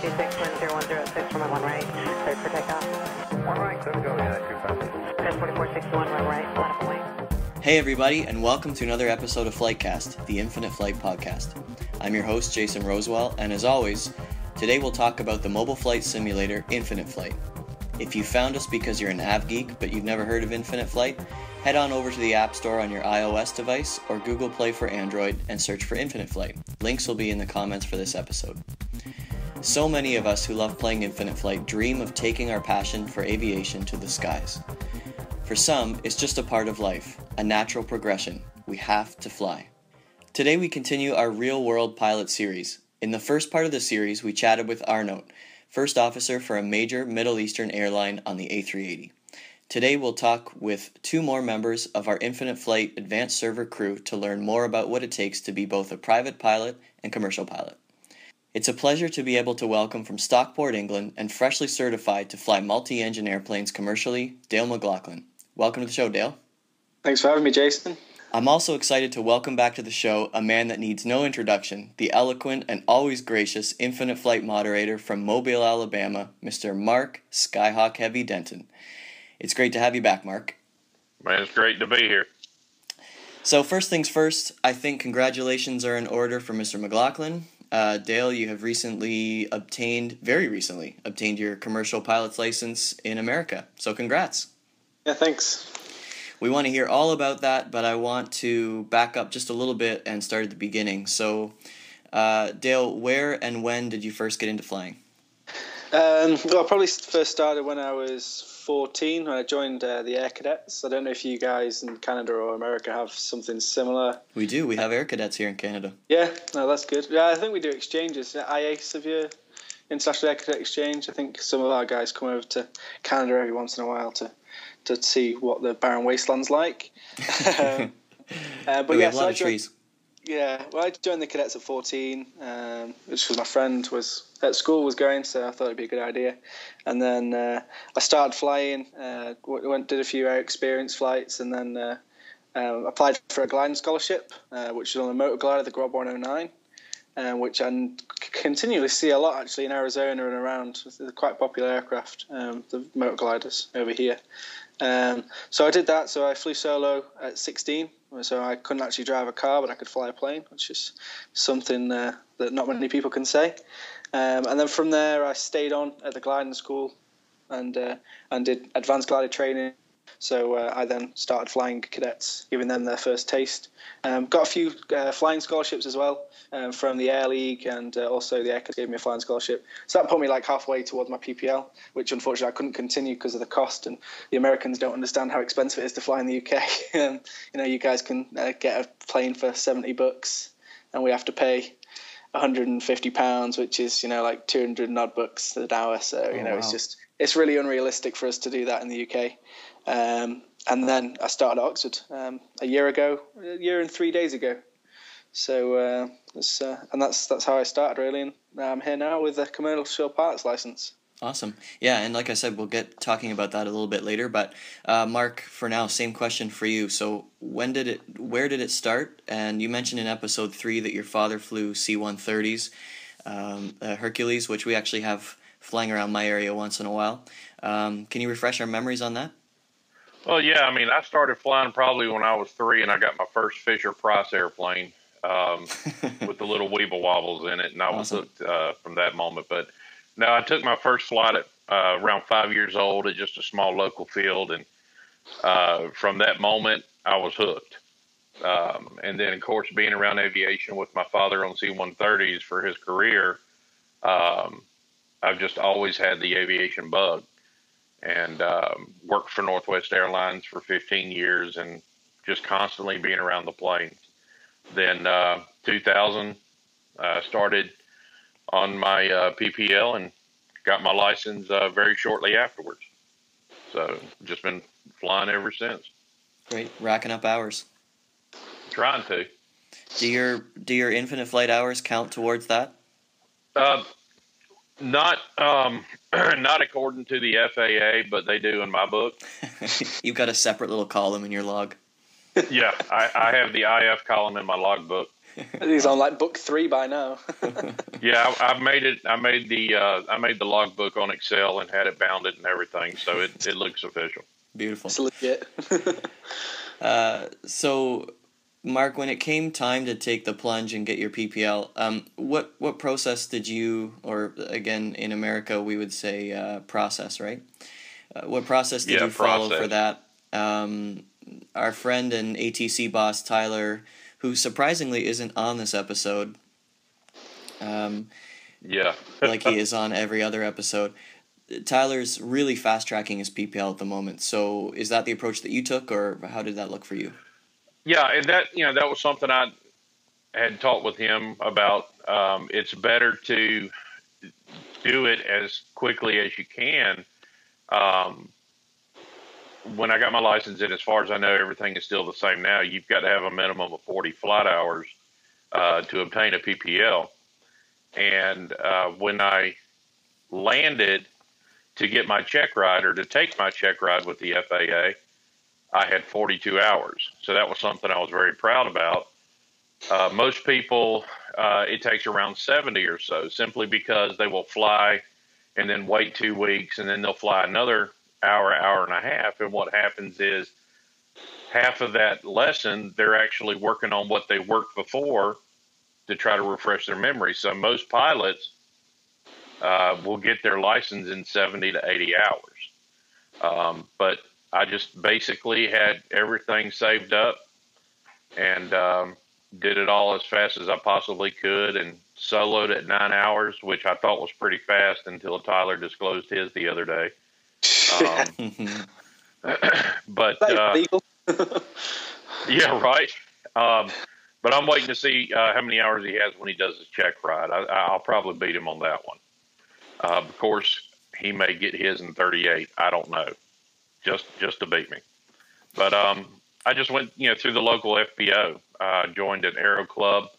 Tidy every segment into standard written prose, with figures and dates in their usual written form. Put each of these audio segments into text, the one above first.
1261006 from my 1 right, cleared for takeoff. 1 right, clear to go, yeah, 2 Cleared 4461, 1 right, line up and wing. Hey everybody, and welcome to another episode of FlightCast, the Infinite Flight podcast. I'm your host, Jason Rosewell, and as always, today we'll talk about the mobile flight simulator, Infinite Flight. If you found us because you're an av geek, but you've never heard of Infinite Flight, head on over to the App Store on your iOS device or Google Play for Android and search for Infinite Flight. Links will be in the comments for this episode. So many of us who love playing Infinite Flight dream of taking our passion for aviation to the skies. For some, it's just a part of life, a natural progression. We have to fly. Today we continue our real-world pilot series. In the first part of the series, we chatted with Arnold, first officer for a major Middle Eastern airline on the A380. Today we'll talk with two more members of our Infinite Flight advanced server crew to learn more about what it takes to be both a private pilot and commercial pilot. It's a pleasure to be able to welcome from Stockport, England, and freshly certified to fly multi-engine airplanes commercially, Dale McLaughlin. Welcome to the show, Dale. Thanks for having me, Jason. I'm also excited to welcome back to the show a man that needs no introduction, the eloquent and always gracious Infinite Flight moderator from Mobile, Alabama, Mr. Mark Skyhawk Heavy Denton. It's great to have you back, Mark. Man, it's great to be here. So first things first, I think congratulations are in order for Mr. McLaughlin. Dale, you have very recently obtained your commercial pilot's license in America. So congrats. Yeah, thanks. We want to hear all about that, but I want to back up just a little bit and start at the beginning. So, Dale, where and when did you first get into flying? Well, I probably first started when I was 14, when I joined the Air Cadets. I don't know if you guys in Canada or America have something similar. We do. We have Air Cadets here in Canada. Yeah, no, that's good. Yeah, I think we do exchanges. IACE of your International Air Cadet Exchange. I think some of our guys come over to Canada every once in a while to see what the barren wasteland's like. But we have a lot of trees. Yeah, well, I joined the cadets at 14, which was my friend was at school was going, so I thought it'd be a good idea. And then I started flying, did a few air experience flights, and then applied for a gliding scholarship, which is on a motor glider, the Grob 109. Which I continually see a lot actually in Arizona and around. They're quite popular aircraft, the motor gliders over here. So I did that. So I flew solo at 16. So I couldn't actually drive a car, but I could fly a plane, which is something that not many people can say. And then from there, I stayed on at the gliding school and did advanced glider training. So I then started flying cadets, giving them their first taste. Got a few flying scholarships as well from the Air League, and also the Air Cadets gave me a flying scholarship. So that put me like halfway towards my PPL, which unfortunately I couldn't continue because of the cost. And the Americans don't understand how expensive it is to fly in the UK. You guys can get a plane for $70, and we have to pay £150, which is like 200 and odd bucks an hour. So wow. It's really unrealistic for us to do that in the UK. And then I started at Oxford a year and 3 days ago. So that's how I started really, and I'm here now with a commercial pilot's license. Awesome. Yeah, and like I said, we'll get talking about that a little bit later. But Mark, for now, same question for you. So where did it start? And you mentioned in episode 3 that your father flew C-130s, Hercules, which we actually have flying around my area once in a while. Can you refresh our memories on that? Well, yeah, I started flying probably when I was 3, and I got my first Fisher-Price airplane with the little weeble wobbles in it, and I was hooked from that moment. But no, I took my first flight at around 5 years old at just a small local field, and from that moment, I was hooked. And then, of course, being around aviation with my father on C-130s for his career, I've just always had the aviation bug. And worked for Northwest Airlines for 15 years and just constantly being around the planes. Then 2000, I started on my PPL and got my license very shortly afterwards. So just been flying ever since. Great, racking up hours. Trying to. Do your Infinite Flight hours count towards that? Not according to the FAA, but they do in my book. You've got a separate little column in your log. Yeah, I have the IF column in my logbook. He's on like book 3 by now. Yeah, I made it. I made the logbook on Excel and had it bounded and everything, so it looks official. Beautiful. It's legit. So, Mark, when it came time to take the plunge and get your PPL, what process did you, or again in America we would say process, right? What process did you follow for that? Our friend and ATC boss Tyler, who surprisingly isn't on this episode, like he is on every other episode. Tyler's really fast tracking his PPL at the moment. So is that the approach that you took, or how did that look for you? Yeah, and that was something I had talked with him about. It's better to do it as quickly as you can. When I got my license, and as far as I know, everything is still the same now. You've got to have a minimum of 40 flight hours to obtain a PPL. And when I landed to get my check ride, or to take my check ride with the FAA, I had 42 hours. So that was something I was very proud about. Most people, it takes around 70 or so, simply because they will fly and then wait 2 weeks, and then they'll fly another hour and a half. And what happens is half of that lesson, they're actually working on what they worked before to try to refresh their memory. So most pilots will get their license in 70 to 80 hours. But I just basically had everything saved up and did it all as fast as I possibly could, and soloed at 9 hours, which I thought was pretty fast until Tyler disclosed his the other day. But yeah, right. But I'm waiting to see how many hours he has when he does his check ride. I'll probably beat him on that one. Of course, he may get his in 38. I don't know, just to beat me. But I just went through the local FBO. Joined an aero club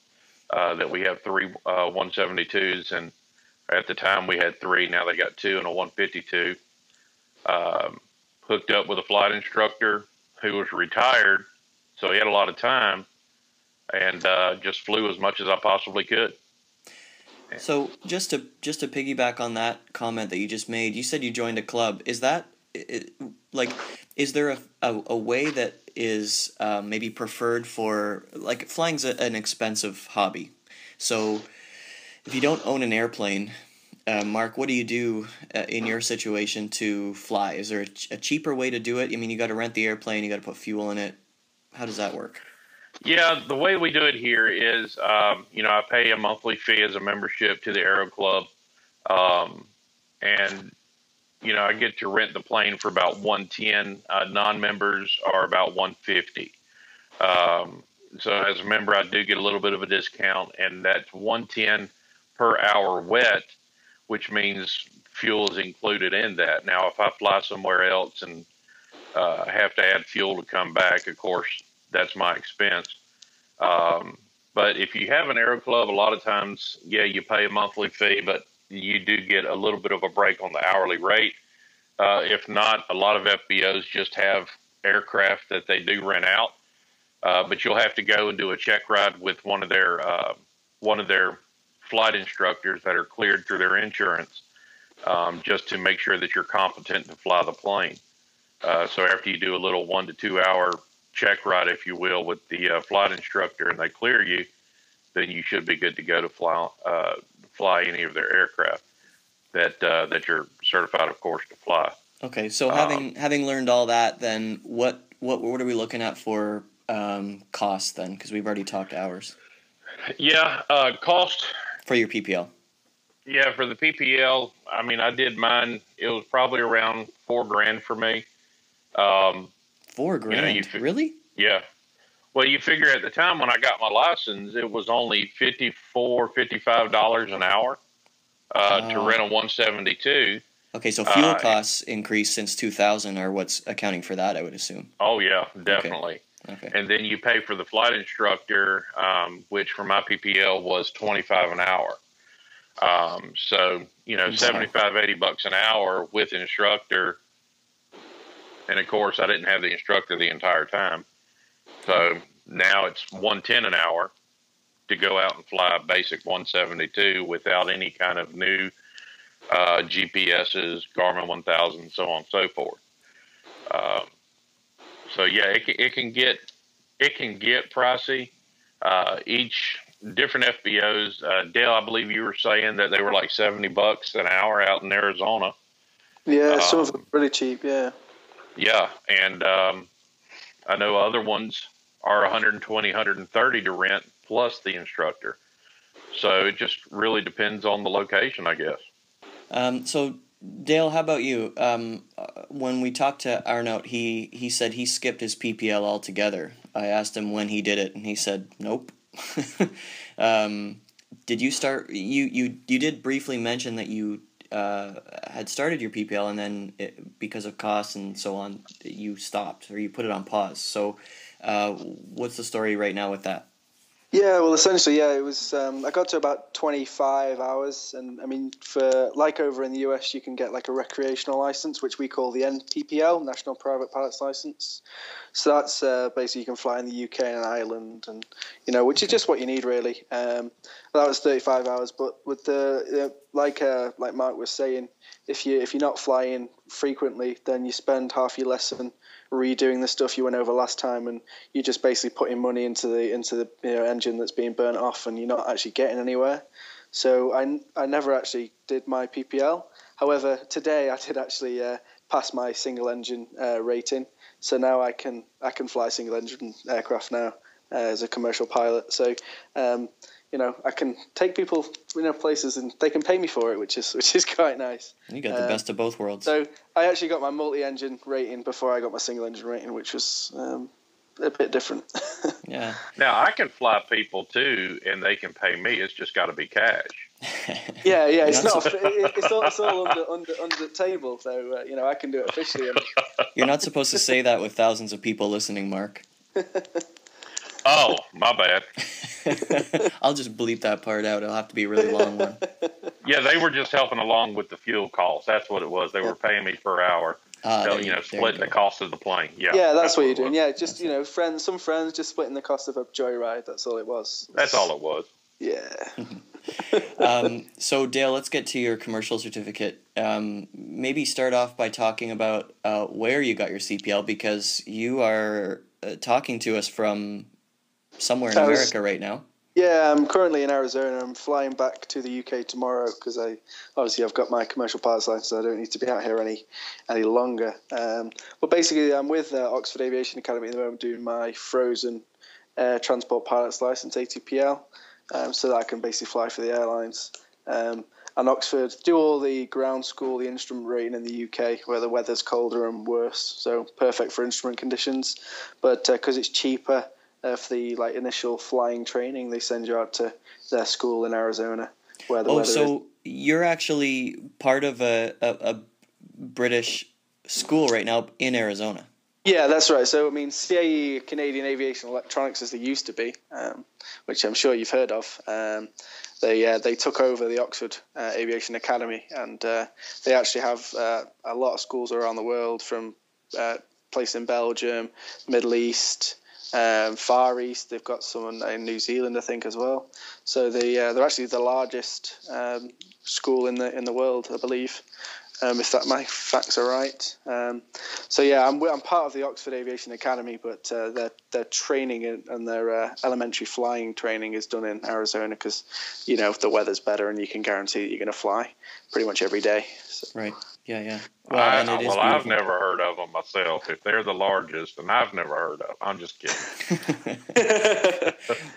that we have 3 172s, and at the time we had 3. Now they got 2 and a 152. Hooked up with a flight instructor who was retired, so he had a lot of time, and just flew as much as I possibly could. So just to piggyback on that comment that you just made, you said you joined a club. Is that is there a way that is maybe preferred for, like, flying's an expensive hobby, so if you don't own an airplane, Mark, what do you do in your situation to fly? Is there a cheaper way to do it? I mean, you got to rent the airplane, you got to put fuel in it. How does that work? Yeah, the way we do it here is, I pay a monthly fee as a membership to the Aero Club, and I get to rent the plane for about $110. Non-members are about $150. So as a member, I do get a little bit of a discount, and that's $110 per hour wet, which means fuel is included in that. Now, if I fly somewhere else and have to add fuel to come back, of course, that's my expense. But if you have an aero club, a lot of times, you pay a monthly fee, but you do get a little bit of a break on the hourly rate. If not, a lot of FBOs just have aircraft that they do rent out. But you'll have to go and do a check ride with one of their flight instructors that are cleared through their insurance, just to make sure that you're competent to fly the plane. So after you do a little 1 to 2 hour check ride, if you will, with the flight instructor, and they clear you, then you should be good to go to fly any of their aircraft that you're certified, of course, to fly. Okay, so having learned all that, then what are we looking at for cost then? Because we've already talked hours. Yeah, cost for your PPL. Yeah, for the PPL, I mean, I did mine. It was probably around $4,000 for me. $4,000, really? Yeah. Well, you figure at the time when I got my license, it was only $54, $55 an hour to rent a 172. Okay, so fuel costs increased since 2000 are what's accounting for that, I would assume. Oh, yeah, definitely. Okay. And then you pay for the flight instructor, which for my PPL was $25 an hour. So, $75, $80 an hour with instructor. And of course, I didn't have the instructor the entire time. So now it's $110 an hour. to go out and fly a basic 172 without any kind of new GPSs, Garmin 1000, so on and so forth. So yeah, it can get pricey. Each different FBOs. Dale, I believe you were saying that they were like $70 an hour out in Arizona. Yeah, some of them are really cheap. Yeah. Yeah, and I know other ones are 120, 130 to rent plus the instructor. So it just really depends on the location, I guess. So Dale, how about you? When we talked to Arnaut, he said he skipped his PPL altogether. I asked him when he did it, and he said nope. Did you start? You did briefly mention that you had started your PPL, and then because of costs and so on, you stopped or you put it on pause. So, what's the story right now with that? Yeah, well, essentially, yeah, it was. I got to about 25 hours, and I mean, for like over in the US, you can get like a recreational license, which we call the NPPL, National Private Pilot's License. So that's basically you can fly in the UK and Ireland, and which is just what you need really. That was 35 hours, but with the like Mark was saying, if you're not flying frequently, then you spend half your lesson redoing the stuff you went over last time, and you're just basically putting money into the engine that's being burnt off, and you're not actually getting anywhere. So I never actually did my PPL. However, today I did actually pass my single engine rating. So now I can fly single engine aircraft now as a commercial pilot. So I can take people places and they can pay me for it, which is quite nice. You got the best of both worlds. So I actually got my multi-engine rating before I got my single engine rating, which was a bit different. Yeah. Now I can fly people too, and they can pay me. It's just got to be cash. Yeah. It's not. It's all under the table. So I can do it officially. You're not supposed to say that with thousands of people listening, Mark. Oh, my bad. I'll just bleep that part out. It'll have to be a really long one. Yeah, they were just helping along with the fuel costs. That's what it was. They were paying me per hour. Splitting the cost of the plane. Yeah, that's what you're doing. Yeah, just some friends just splitting the cost of a joyride. That's all it was. That's all it was. Yeah. So Dale, let's get to your commercial certificate. Maybe start off by talking about where you got your CPL, because you are talking to us from somewhere in America right now. Yeah, I'm currently in Arizona. I'm flying back to the UK tomorrow because I've got my commercial pilot's license, so I don't need to be out here any longer. But basically, I'm with Oxford Aviation Academy at the moment doing my frozen air transport pilot's license, ATPL, so that I can basically fly for the airlines. And Oxford do all the ground school, the instrument rating in the UK, where the weather's colder and worse, so perfect for instrument conditions. But because it's cheaper, for the initial flying training, they send you out to their school in Arizona where the weather is. You're actually part of a British school right now in Arizona. Yeah, that's right. So I mean, CAE, Canadian Aviation Electronics, as they used to be, which I'm sure you've heard of. They took over the Oxford Aviation Academy, and they actually have a lot of schools around the world, from places in Belgium, Middle East, Far East. They've got some in New Zealand, I think, as well. So they're actually the largest school in the world, I believe, if my facts are right. So yeah, I'm part of the Oxford Aviation Academy, but their training and their elementary flying training is done in Arizona because the weather's better and you can guarantee that you're going to fly pretty much every day. So. Right. Yeah. Well, I've never heard of them myself. If they're the largest, and I've never heard of them. I'm just kidding.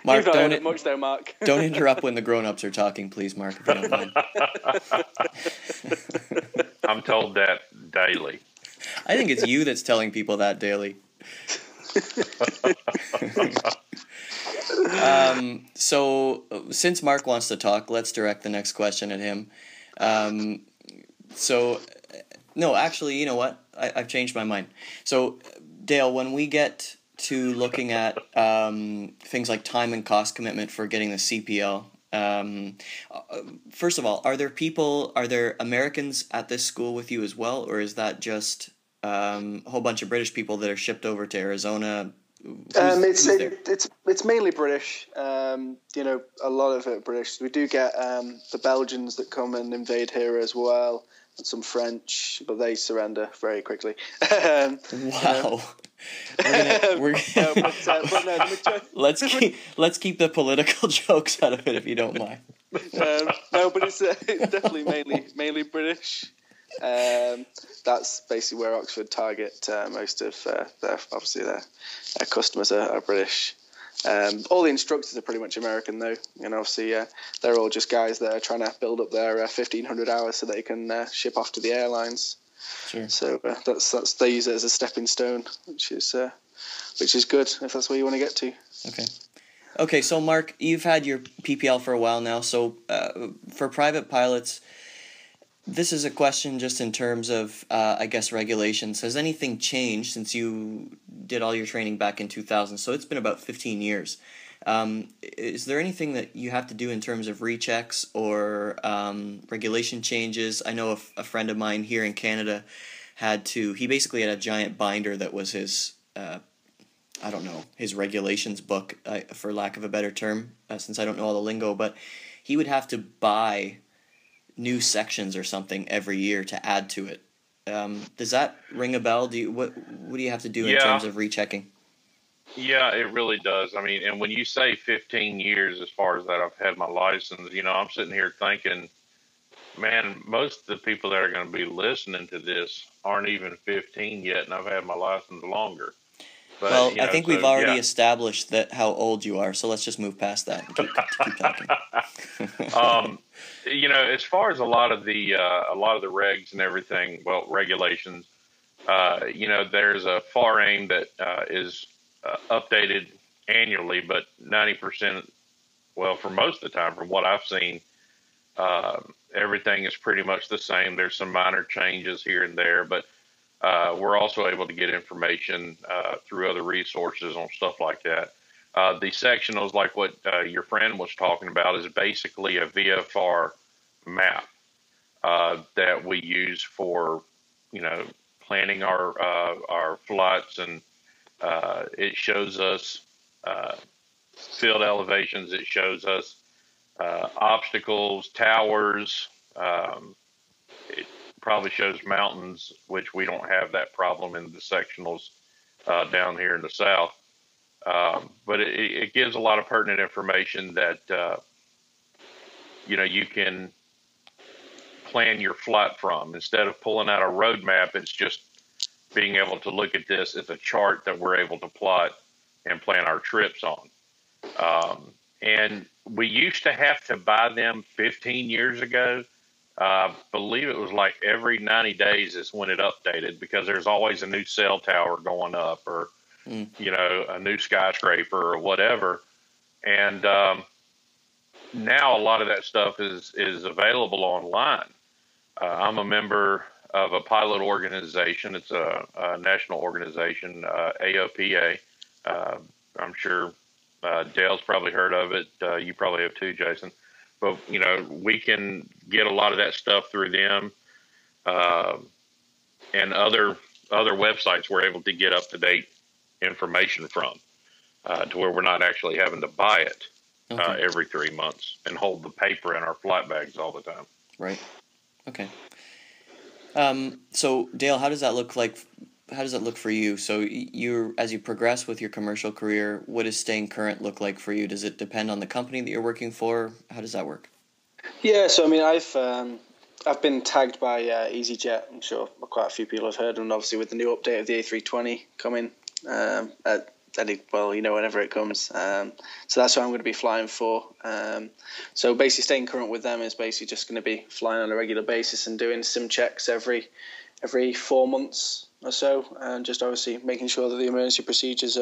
Mark, don't heard much though, Mark. Don't interrupt when the grown-ups are talking, please, Mark, if you don't mind. I'm told that daily. I think it's you that's telling people that daily. So, since Mark wants to talk, let's direct the next question at him. No, actually, you know what? I've changed my mind. So, Dale, when we get to looking at things like time and cost commitment for getting the CPL, first of all, are there Americans at this school with you as well, or is that just a whole bunch of British people that are shipped over to Arizona Who's there? It's mainly British. A lot of it British. We do get the Belgians that come and invade here as well, and some French, but they surrender very quickly. Wow. Let's keep the political jokes out of it if you don't mind. No, but it's definitely mainly British. That's basically where Oxford target most of their customers are British. All the instructors are pretty much American though, and obviously they're all just guys that are trying to build up their 1,500 hours so they can ship off to the airlines. Sure. So they use it as a stepping stone, which is good if that's where you want to get to. Okay. So Mark, you've had your PPL for a while now. So for private pilots, this is a question just in terms of, I guess, regulations. Has anything changed since you did all your training back in 2000? So it's been about 15 years. Is there anything that you have to do in terms of rechecks or regulation changes? I know a friend of mine here in Canada he basically had a giant binder that was his, his regulations book, for lack of a better term, since I don't know all the lingo, but he would have to buy new sections or something every year to add to it. Does that ring a bell? What do you have to do in terms of rechecking? Yeah, it really does. I mean, and when you say 15 years as far as that I've had my license, I'm sitting here thinking, man, most of the people that are going to be listening to this aren't even 15 yet, and I've had my license longer. But, well, I think we've already established that how old you are, so let's just move past that and keep talking. As far as a lot of the regs and everything, regulations, there's a FAR aim that is updated annually, but 90%, for most of the time, from what I've seen, everything is pretty much the same. There's some minor changes here and there, but we're also able to get information through other resources on stuff like that. The sectionals, like what your friend was talking about, is basically a VFR map that we use for, planning our flights, and it shows us field elevations. It shows us obstacles, towers. It probably shows mountains, which we don't have that problem in the sectionals down here in the south. But it gives a lot of pertinent information that, you can plan your flight from. Instead of pulling out a road map, it's just being able to look at this as a chart that we're able to plot and plan our trips on. And we used to have to buy them 15 years ago. I believe it was like every 90 days is when it updated, because there's always a new cell tower going up, or a new skyscraper or whatever. And now a lot of that stuff is available online. I'm a member of a pilot organization. It's a national organization, AOPA. I'm sure Dale's probably heard of it. You probably have too, Jason. But, we can get a lot of that stuff through them, and other websites we're able to get up-to-date information from, to where we're not actually having to buy it every 3 months and hold the paper in our flight bags all the time. Right. Okay. So Dale, how does that look like? How does that look for you? So as you progress with your commercial career, what does staying current look like for you? Does it depend on the company that you're working for? How does that work? Yeah, so I mean, I've been tagged by EasyJet. I'm sure quite a few people have heard, and obviously with the new update of the A320 coming, whenever it comes. So that's what I'm going to be flying for. So basically staying current with them is basically just going to be flying on a regular basis and doing sim checks every 4 months or so, and just obviously making sure that the emergency procedures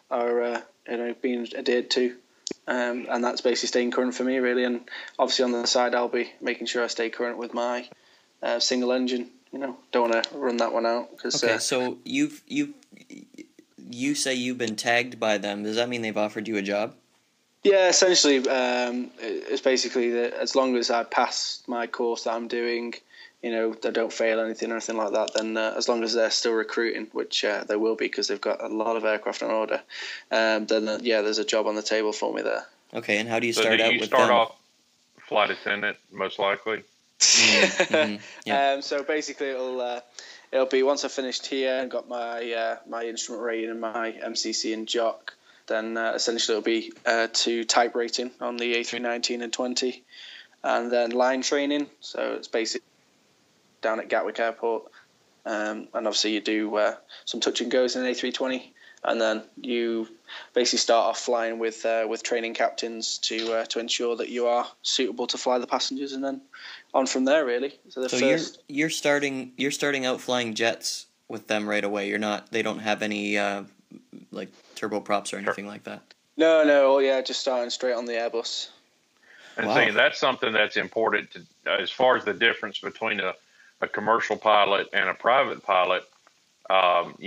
are being adhered to. And that's basically staying current for me, really. And obviously on the side, I'll be making sure I stay current with my single engine. Don't want to run that one out. Okay, so you say you've been tagged by them. Does that mean they've offered you a job? Yeah, essentially, it's basically that as long as I pass my course that I'm doing, I don't fail anything or anything like that, then as long as they're still recruiting, which they will be because they've got a lot of aircraft on order, then there's a job on the table for me there. Okay, and how do you So start do out you with start them? off flight attendant, most likely? Yeah. So basically, it'll be once I've finished here and got my instrument rating and my MCC and jock, then essentially it'll be to type rating on the A319 and 20, and then line training. So it's basically down at Gatwick Airport, and obviously you do some touch and goes in an A320, and then you basically start off flying with training captains to ensure that you are suitable to fly the passengers, and then on from there really. So you're starting out flying jets with them right away. They don't have any like turboprops or anything like that. No, just starting straight on the Airbus. And Wow. see, that's something that's important to, as far as the difference between a commercial pilot and a private pilot. What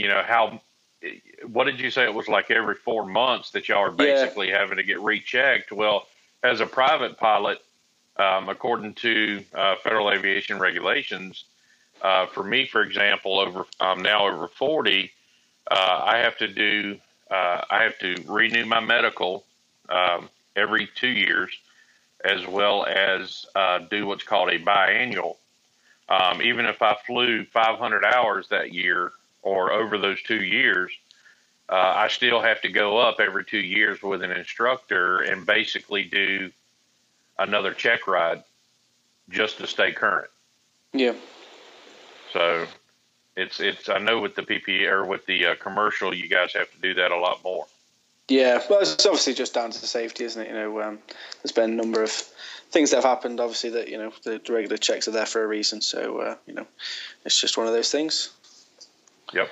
did you say it was like every 4 months that y'all are basically having to get rechecked? Well, as a private pilot, according to federal aviation regulations, for me, for example, I'm now over 40. I have to renew my medical every 2 years, as well as do what's called a biannual. Even if I flew 500 hours that year or over those 2 years, I still have to go up every 2 years with an instructor and basically do another check ride just to stay current. Yeah. So it's I know with the PPE or with the commercial, you guys have to do that a lot more. Yeah, well, it's obviously just down to safety, isn't it? There's been a number of things that have happened. Obviously, that the regular checks are there for a reason. So it's just one of those things. Yep.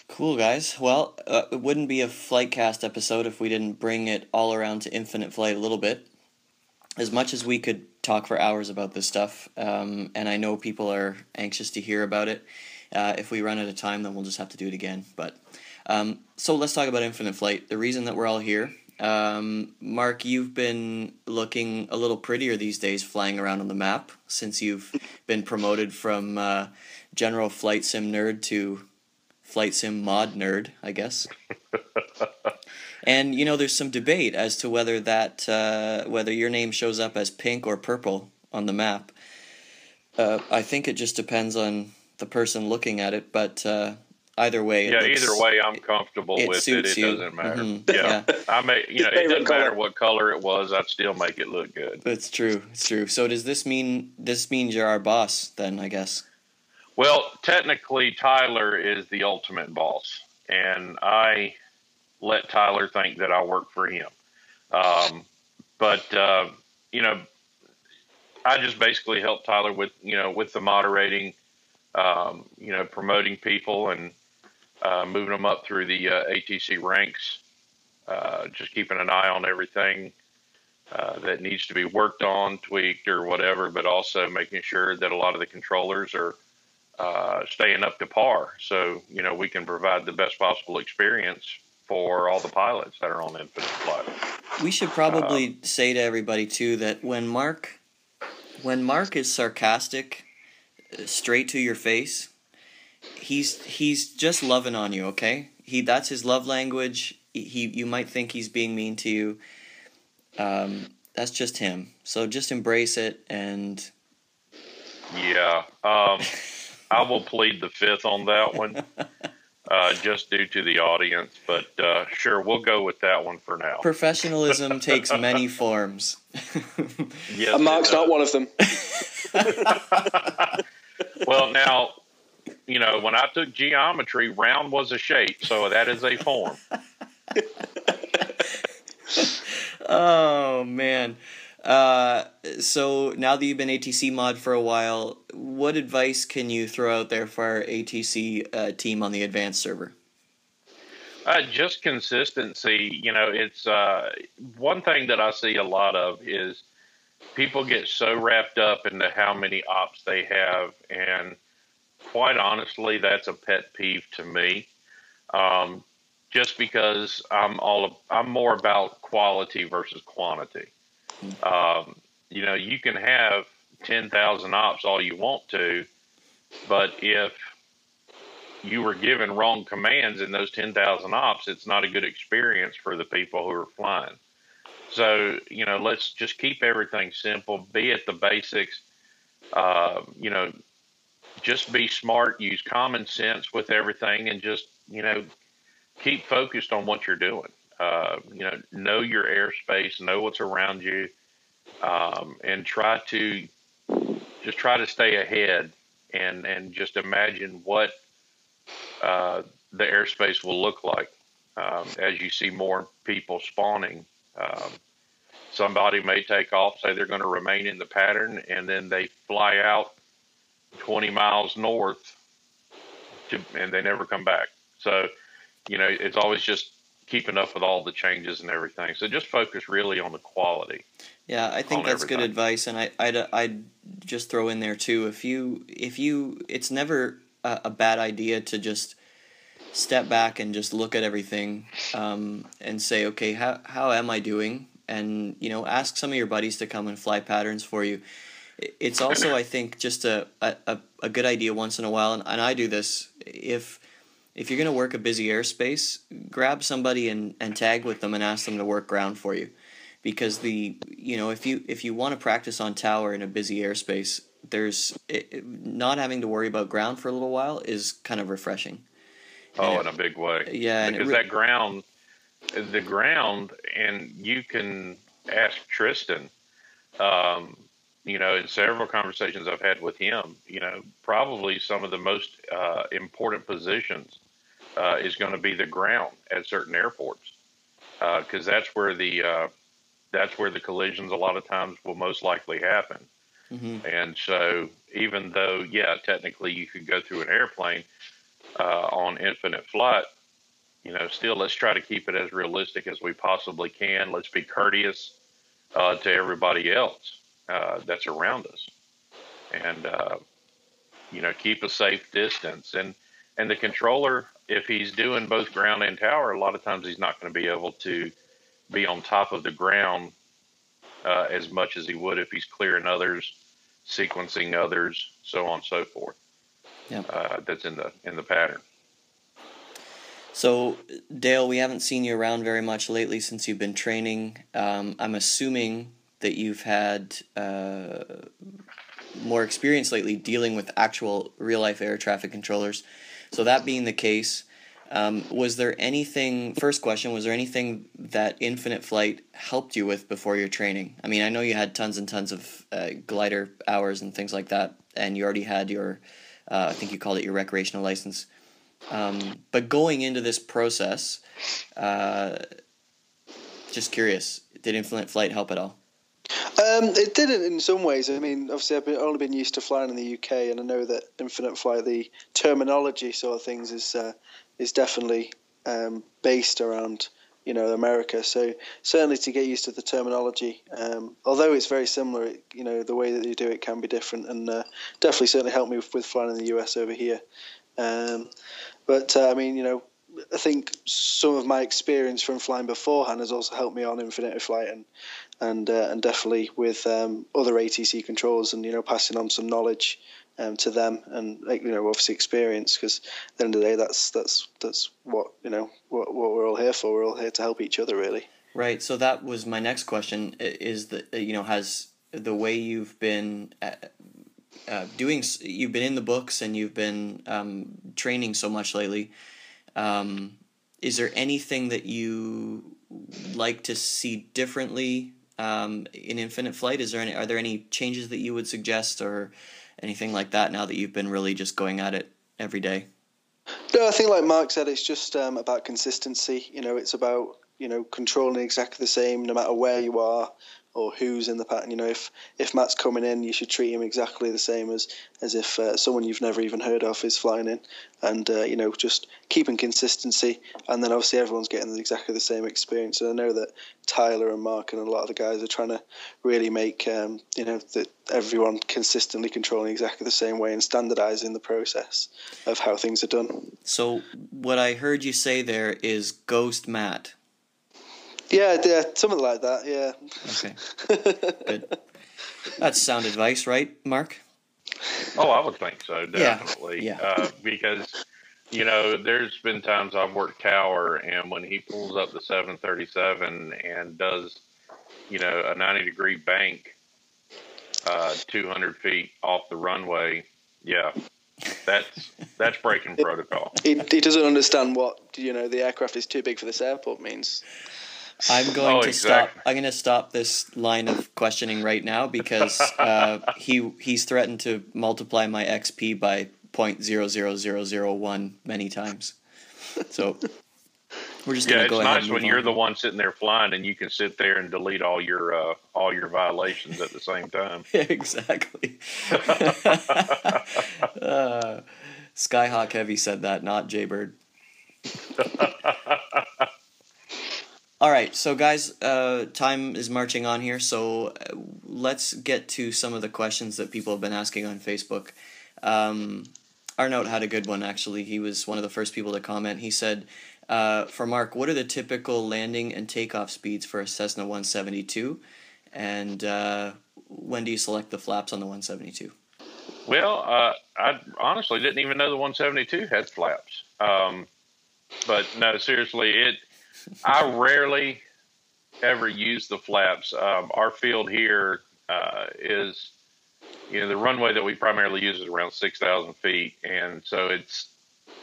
Cool, guys. Well, it wouldn't be a FlightCast episode if we didn't bring it all around to infinite flight a little bit. As much as we could talk for hours about this stuff, and I know people are anxious to hear about it. If we run out of time, then we'll just have to do it again. But so let's talk about infinite flight. The reason that we're all here. Mark, you've been looking a little prettier these days flying around on the map since you've been promoted from general flight sim nerd to flight sim mod nerd, I guess. And there's some debate as to whether your name shows up as pink or purple on the map. I think it just depends on the person looking at it, but either way, either way, I'm comfortable with it. It doesn't matter. Mm-hmm. Yeah, I may, it doesn't matter what color it was. I'd still make it look good. It's true. So does this mean you're our boss then? I guess. Well, technically, Tyler is the ultimate boss, and I let Tyler think that I work for him. But I just basically help Tyler with the moderating, promoting people and moving them up through the ATC ranks, just keeping an eye on everything that needs to be worked on, tweaked, or whatever, but also making sure that a lot of the controllers are staying up to par, so we can provide the best possible experience for all the pilots that are on infinite flight. We should probably say to everybody too that when Mark is sarcastic, straight to your face, he's just loving on you. Okay, that's his love language. You might think he's being mean to you. That's just him. So just embrace it and. Yeah. I will plead the fifth on that one, just due to the audience. But sure, we'll go with that one for now. Professionalism takes many forms. Yes, and Mark's not one of them. Well, now, when I took geometry, round was a shape, so that is a form. Oh, man. So now that you've been ATC mod for a while, what advice can you throw out there for our ATC team on the advanced server? Just consistency. It's one thing that I see a lot of is people get so wrapped up into how many ops they have, and quite honestly, that's a pet peeve to me. just because I'm more about quality versus quantity. You can have 10,000 ops all you want to, but if you were given wrong commands in those 10,000 ops, it's not a good experience for the people who are flying. So, let's just keep everything simple, be at the basics, just be smart, use common sense with everything, and just, keep focused on what you're doing. Know your airspace, know what's around you, and try to stay ahead and just imagine what the airspace will look like as you see more people spawning. Somebody may take off, say they're going to remain in the pattern, and then they fly out 20 miles north and they never come back. So, it's always just keeping up with all the changes and everything. So just focus really on the quality. Yeah, I think that's good advice, and I'd just throw in there too. If you, it's never a bad idea to just step back and just look at everything, and say, okay, how am I doing? And ask some of your buddies to come and fly patterns for you. It's also, I think, just a good idea once in a while, and I do this. If you're going to work a busy airspace, grab somebody and tag with them and ask them to work ground for you. Because if you want to practice on tower in a busy airspace, not having to worry about ground for a little while is kind of refreshing. In a big way. Yeah. Because the ground, and you can ask Tristan, in several conversations I've had with him, probably some of the most important positions is going to be the ground at certain airports, because that's where the collisions a lot of times will most likely happen. Mm-hmm. And so even though, technically you could go through an airplane on infinite flight, still let's try to keep it as realistic as we possibly can. Let's be courteous to everybody else that's around us, and keep a safe distance. And the controller, if he's doing both ground and tower, a lot of times he's not going to be able to be on top of the ground as much as he would if he's clearing others, sequencing others, so on and so forth. Yeah. That's in the pattern. So, Dale, we haven't seen you around very much lately since you've been training. I'm assuming that you've had more experience lately dealing with actual real-life air traffic controllers. So that being the case, was there anything that Infinite Flight helped you with before your training? I mean, I know you had tons and tons of glider hours and things like that, and you already had your, I think you called it your recreational license. But going into this process, just curious, did Infinite Flight help at all? It did in some ways. I mean, obviously, I've only been used to flying in the UK, and I know that Infinite Flight, the terminology sort of things, is definitely based around America. So certainly to get used to the terminology, although it's very similar, the way that you do it can be different, and definitely certainly helped me with flying in the US over here. But I mean, I think some of my experience from flying beforehand has also helped me on Infinite Flight, and definitely with other ATC controls, and passing on some knowledge to them, and obviously experience, because at the end of the day, that's what what we're all here for. We're all here to help each other, really. Right. So that was my next question: is that has the way you've been you've been in the books and you've been training so much lately. Is there anything that you like to see differently in Infinite Flight? Are there any changes that you would suggest or anything like that now that you've been really just going at it every day? No, I think like Mark said, it's just about consistency. It's about controlling exactly the same no matter where you are, or who's in the pattern. You know, if Matt's coming in, you should treat him exactly the same as if someone you've never even heard of is flying in, and you know, just keeping consistency, and then obviously everyone's getting exactly the same experience. And I know that Tyler and Mark and a lot of the guys are trying to really make you know, that everyone consistently controlling exactly the same way and standardizing the process of how things are done. So what I heard you say there is Ghost Matt. Yeah, something like that. Yeah. Okay. Good. That's sound advice, right, Mark? Oh, I would think so, definitely. Yeah. Because, you know, there's been times I've worked tower, and when he pulls up the 737 and does, you know, a 90-degree bank 200 feet off the runway, yeah, that's breaking protocol. He doesn't understand what, you know, the aircraft is too big for this airport means. I'm going to exactly. stop. I'm going to stop this line of questioning right now because he's threatened to multiply my XP by 0.00001 many times. So we're just going to go ahead. Yeah, it's nice when you're the one sitting there flying and you can sit there and delete all your violations at the same time. Exactly. Skyhawk Heavy said that, not Jaybird. All right, so guys, time is marching on here, so let's get to some of the questions that people have been asking on Facebook. Arnold had a good one, actually. He was one of the first people to comment. He said, for Mark, what are the typical landing and takeoff speeds for a Cessna 172? And when do you select the flaps on the 172? Well, I honestly didn't even know the 172 had flaps. But no, seriously, I rarely ever use the flaps. Our field here is, you know, the runway that we primarily use is around 6,000 feet. And so it's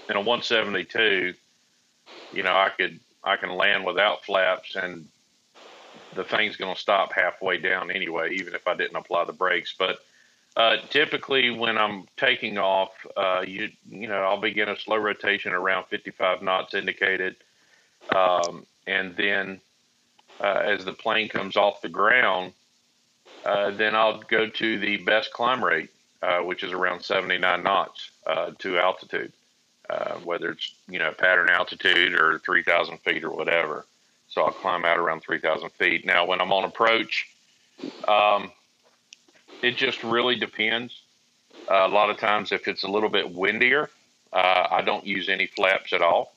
in a 172, you know, I can land without flaps and the thing's going to stop halfway down anyway, even if I didn't apply the brakes. But typically when I'm taking off, you know, I'll begin a slow rotation around 55 knots indicated. And then as the plane comes off the ground, then I'll go to the best climb rate, which is around 79 knots to altitude, whether it's, you know, pattern altitude or 3,000 feet or whatever. So I'll climb out around 3,000 feet. Now, when I'm on approach, it just really depends. A lot of times, if it's a little bit windier, I don't use any flaps at all,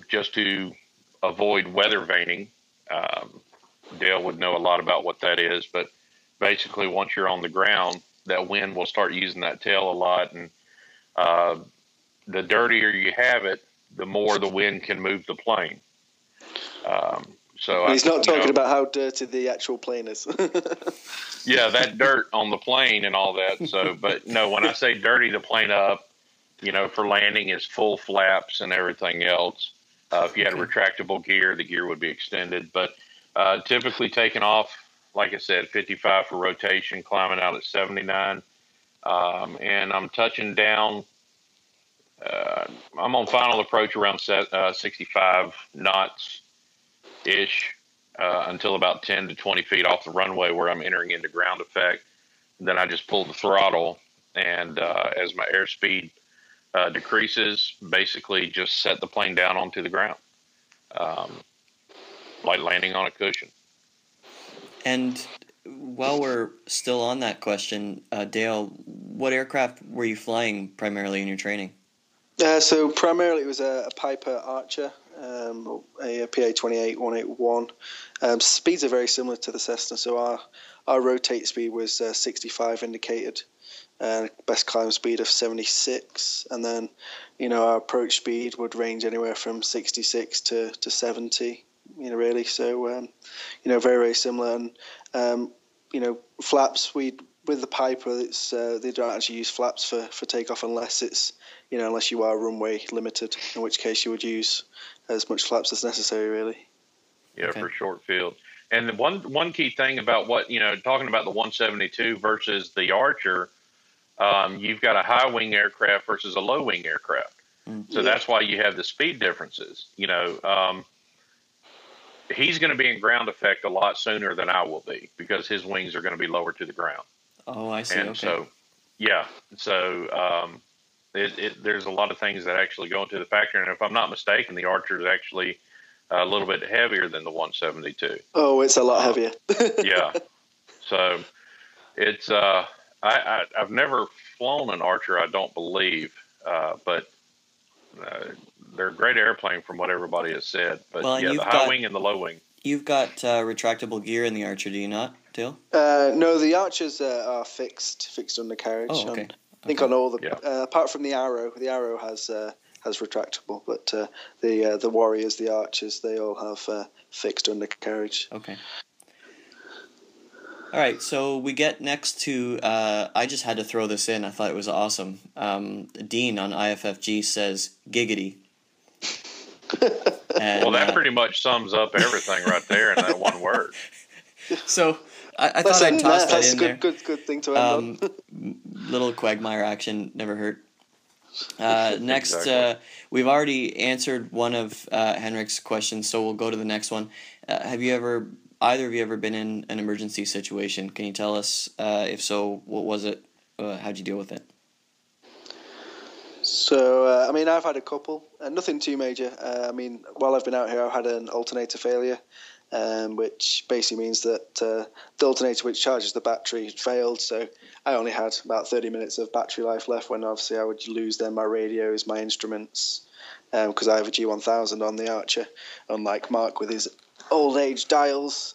just to avoid weather vaning. Dale would know a lot about what that is, but basically once you're on the ground, that wind will start using that tail a lot. And the dirtier you have it, the more the wind can move the plane. So he's not talking about how dirty the actual plane is. Yeah, that dirt on the plane and all that. So, but no, when I say dirty the plane up, you know, for landing is full flaps and everything else. If you had a retractable gear, the gear would be extended. But typically taking off, like I said, 55 for rotation, climbing out at 79. And I'm touching down. I'm on final approach around 65 knots-ish until about 10 to 20 feet off the runway where I'm entering into ground effect. And then I just pull the throttle, and as my airspeed decreases, basically just set the plane down onto the ground, like landing on a cushion. And while we're still on that question, Dale, what aircraft were you flying primarily in your training? So primarily it was a Piper Archer, a PA-28 181. Speeds are very similar to the Cessna, so our rotate speed was 65 indicated. Best climb speed of 76, and then, you know, our approach speed would range anywhere from 66 to 70, you know, really. So, you know, very, very similar. And, you know, flaps, with the Piper, it's they don't actually use flaps for takeoff unless it's, you know, unless you are runway limited, in which case you would use as much flaps as necessary, really. Yeah, okay. For short field. And the one key thing about what, you know, talking about the 172 versus the Archer, you've got a high wing aircraft versus a low wing aircraft. So that's why you have the speed differences. You know, he's going to be in ground effect a lot sooner than I will be because his wings are going to be lower to the ground. Oh, I see. And Okay. so, yeah. So there's a lot of things that actually go into the factor. And if I'm not mistaken, the Archer is actually a little bit heavier than the 172. Oh, it's a lot heavier. Yeah. So it's I've never flown an Archer, I don't believe, but they're a great airplane from what everybody has said. But Well, yeah, the high wing and the low wing. You've got retractable gear in the Archer, do you not, Dale? No, the Archers are fixed undercarriage. Oh, okay. I think on all the Yeah. apart from the Arrow has retractable, but the Warriors, the Archers, they all have fixed undercarriage. Okay. All right, so we get next to, I just had to throw this in. I thought it was awesome. Dean on IFFG says, giggity. And, well, that pretty much sums up everything right there in that one word. So I thought I'd toss that in there. That's a good thing to end on. Little Quagmire action, never hurt. Next, Exactly. We've already answered one of Henrik's questions, so we'll go to the next one. Have either of you ever been in an emergency situation? Can you tell us, if so, what was it? How'd you deal with it? So, I've had a couple, nothing too major. While I've been out here, I've had an alternator failure, which basically means that the alternator which charges the battery failed. So I only had about 30 minutes of battery life left when obviously I would lose then my radios, my instruments, because I have a G1000 on the Archer, unlike Mark with his old age dials.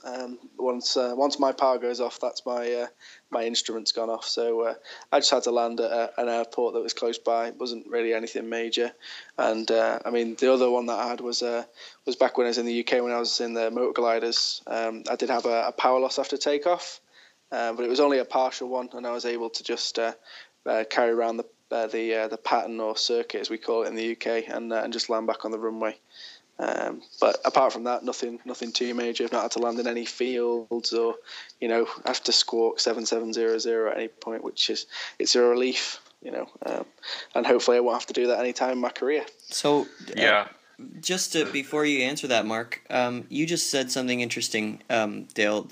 Once my power goes off, that's my instrument's gone off. So I just had to land at an airport that was close by. It wasn't really anything major. And the other one that I had was back when I was in the UK when I was in the motor gliders. I did have a power loss after takeoff, but it was only a partial one, and I was able to just carry around the pattern or circuit as we call it in the UK, and just land back on the runway. But apart from that, nothing too major. I've not had to land in any fields or, have to squawk 7700 at any point, it's a relief, and hopefully I won't have to do that any time in my career. So, Yeah. just before you answer that, Mark, you just said something interesting, Dale.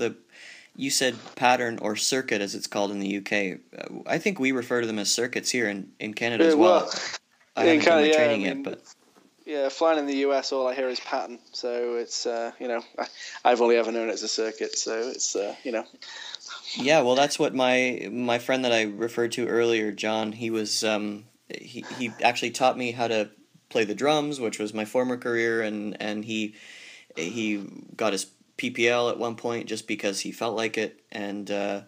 You said pattern or circuit, as it's called in the UK. I think we refer to them as circuits here in Canada as well. I haven't done my training yet, but... Yeah, flying in the US, all I hear is pattern. So it's, I've only ever known it as a circuit. So it's, Yeah, well, that's what my friend that I referred to earlier, John, he was, he actually taught me how to play the drums, which was my former career, and he got his PPL at one point just because he felt like it, and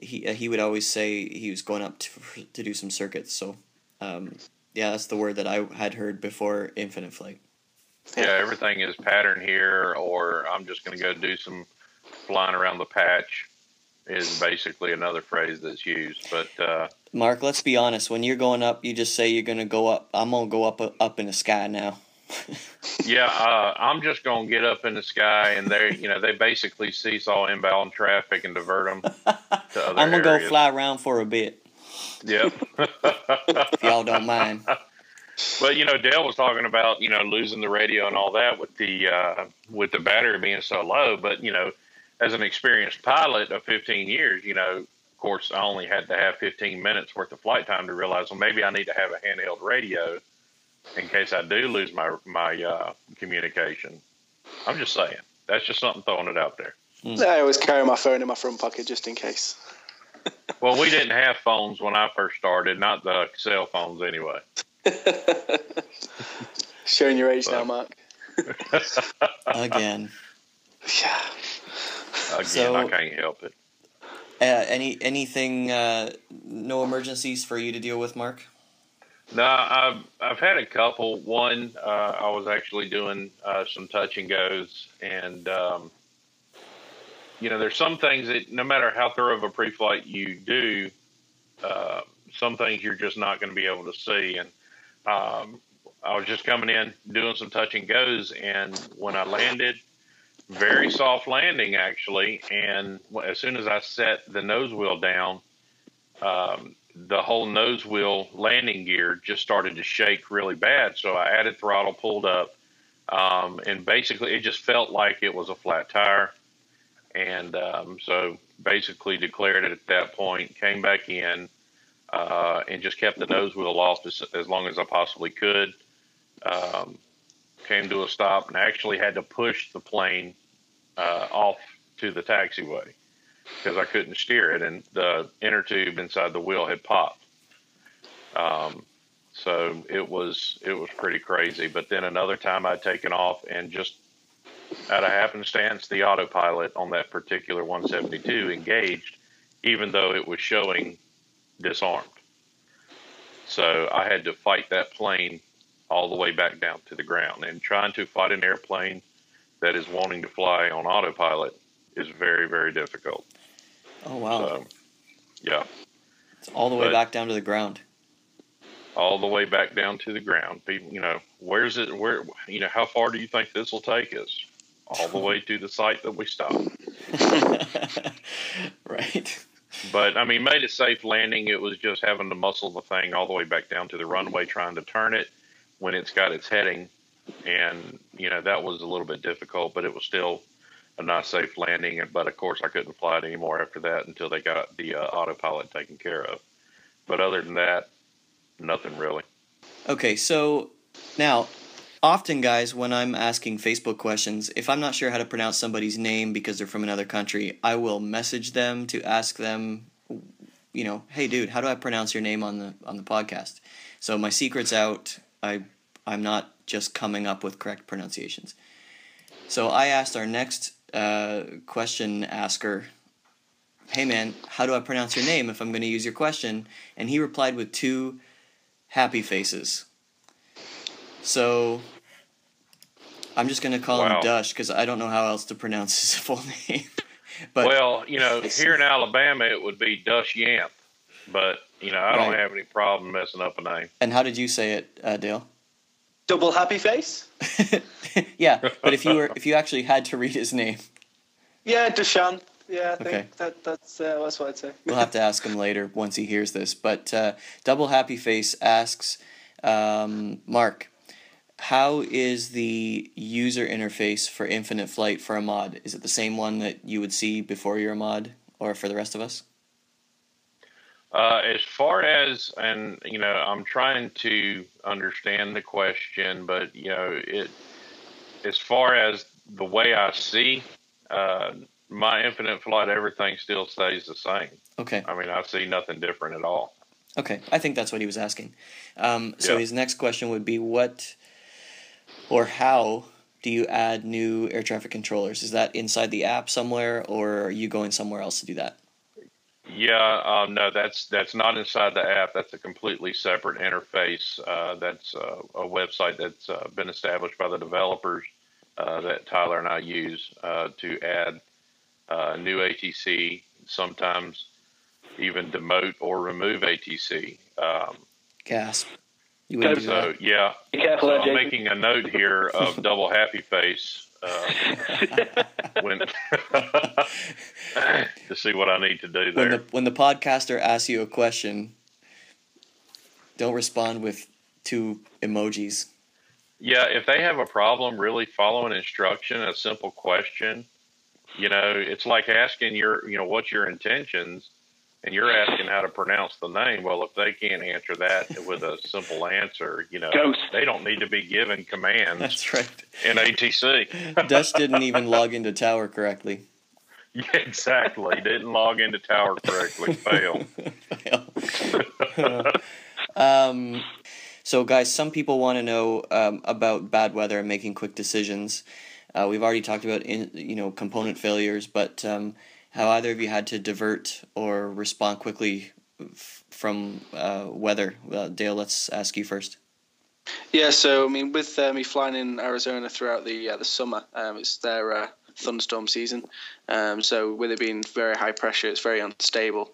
he would always say he was going up to do some circuits, so... yeah, that's the word that I had heard before Infinite Flight. Yeah, everything is pattern here, or I'm just going to go do some flying around the patch is basically another phrase that's used. But Mark, let's be honest. When you're going up, you just say you're going to go up. I'm going to go up in the sky now. yeah, I'm just going to get up in the sky, and they basically seesaw inbound traffic and divert them to other I'm going to areas. go fly around for a bit. Yep. If y'all don't mind. But Dale was talking about losing the radio and all that with the battery being so low. But as an experienced pilot of 15 years, of course I only had to have 15 minutes worth of flight time to realize, well, maybe I need to have a handheld radio in case I do lose my communication. I'm just saying, that's just something, throwing it out there. I always carry my phone in my front pocket just in case. Well, we didn't have phones when I first started, not the cell phones anyway. Showing your age now, Mark. Again. Yeah. Again, So, I can't help it. Anything, no emergencies for you to deal with, Mark? No, I've had a couple. One, I was actually doing some touch and goes, and there's some things that no matter how thorough of a pre-flight you do, some things you're just not going to be able to see. And I was just coming in doing some touch and goes, and when I landed, very soft landing actually, and as soon as I set the nose wheel down, the whole nose wheel landing gear just started to shake really bad. So I added throttle, pulled up, And basically it just felt like it was a flat tire. And so basically declared it at that point, came back in, and just kept the nose wheel off as long as I possibly could. Came to a stop and actually had to push the plane off to the taxiway because I couldn't steer it, and the inner tube inside the wheel had popped. So it was pretty crazy. But then another time I'd taken off, and just out of happenstance, the autopilot on that particular 172 engaged, even though it was showing disarmed. So I had to fight that plane all the way back down to the ground. And trying to fight an airplane that is wanting to fly on autopilot is very, very difficult. Oh, wow. So, yeah. It's all the way back down to the ground. All the way back down to the ground. People, how far do you think this will take us? All the way to the site that we stopped. Right. But, I mean, made a safe landing. It was just having to muscle the thing all the way back down to the runway, trying to turn it when it's got its heading. And, that was a little bit difficult, but it was still a nice safe landing. But, of course, I couldn't fly it anymore after that until they got the autopilot taken care of. But other than that, nothing really. Okay, so now, often, guys, when I'm asking Facebook questions, if I'm not sure how to pronounce somebody's name because they're from another country, I will message them to ask them, hey, dude, how do I pronounce your name on the podcast? So my secret's out. I'm not just coming up with correct pronunciations. So I asked our next question asker, hey, man, how do I pronounce your name if I'm going to use your question? And he replied with 2 happy faces. So I'm just going to call him Dush because I don't know how else to pronounce his full name. But here in Alabama, it would be Dush Yamp. But, I don't have any problem messing up a name. And how did you say it, Dale? Double happy face? Yeah, but if you actually had to read his name. Yeah, Dushan. Yeah, I think okay. that's what I'd say. We'll have to ask him later once he hears this. But Double Happy Face asks, Mark, how is the user interface for Infinite Flight for a mod? Is it the same one that you would see before you're a mod, or for the rest of us? As far as, and I'm trying to understand the question, but as far as the way I see, my Infinite Flight, everything still stays the same. Okay. I mean, I see nothing different at all. Okay, I think that's what he was asking. So his next question would be, what or how do you add new air traffic controllers? Is that inside the app somewhere, or are you going somewhere else to do that? Yeah, no, that's not inside the app. That's a completely separate interface. That's a website that's been established by the developers that Tyler and I use to add new ATC, sometimes even demote or remove ATC. Gasp. You wouldn't do that. Yeah. Be careful, so I'm making a note here of Double Happy Face when to see what I need to do there. When the podcaster asks you a question, don't respond with 2 emojis. Yeah, if they have a problem really following instruction, a simple question, it's like asking what's your intentions, and you're asking how to pronounce the name. Well, if they can't answer that with a simple answer, Ghost. They don't need to be given commands. That's right. In ATC. Dutch didn't even log into Tower correctly. Yeah, exactly. Didn't log into Tower correctly. Fail. So, guys, some people want to know about bad weather and making quick decisions. We've already talked about component failures, but have either of you had to divert or respond quickly from weather? Dale, let's ask you first. Yeah, so I mean, with me flying in Arizona throughout the summer, it's their thunderstorm season. So with it being very high pressure, it's very unstable.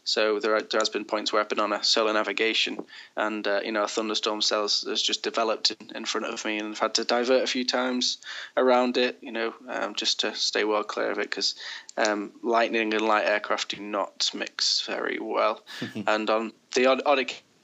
So there has been points where I've been on a solar navigation, and a thunderstorm cell has just developed in front of me, and I've had to divert a few times around it, just to stay well clear of it, because lightning and light aircraft do not mix very well. And on the odd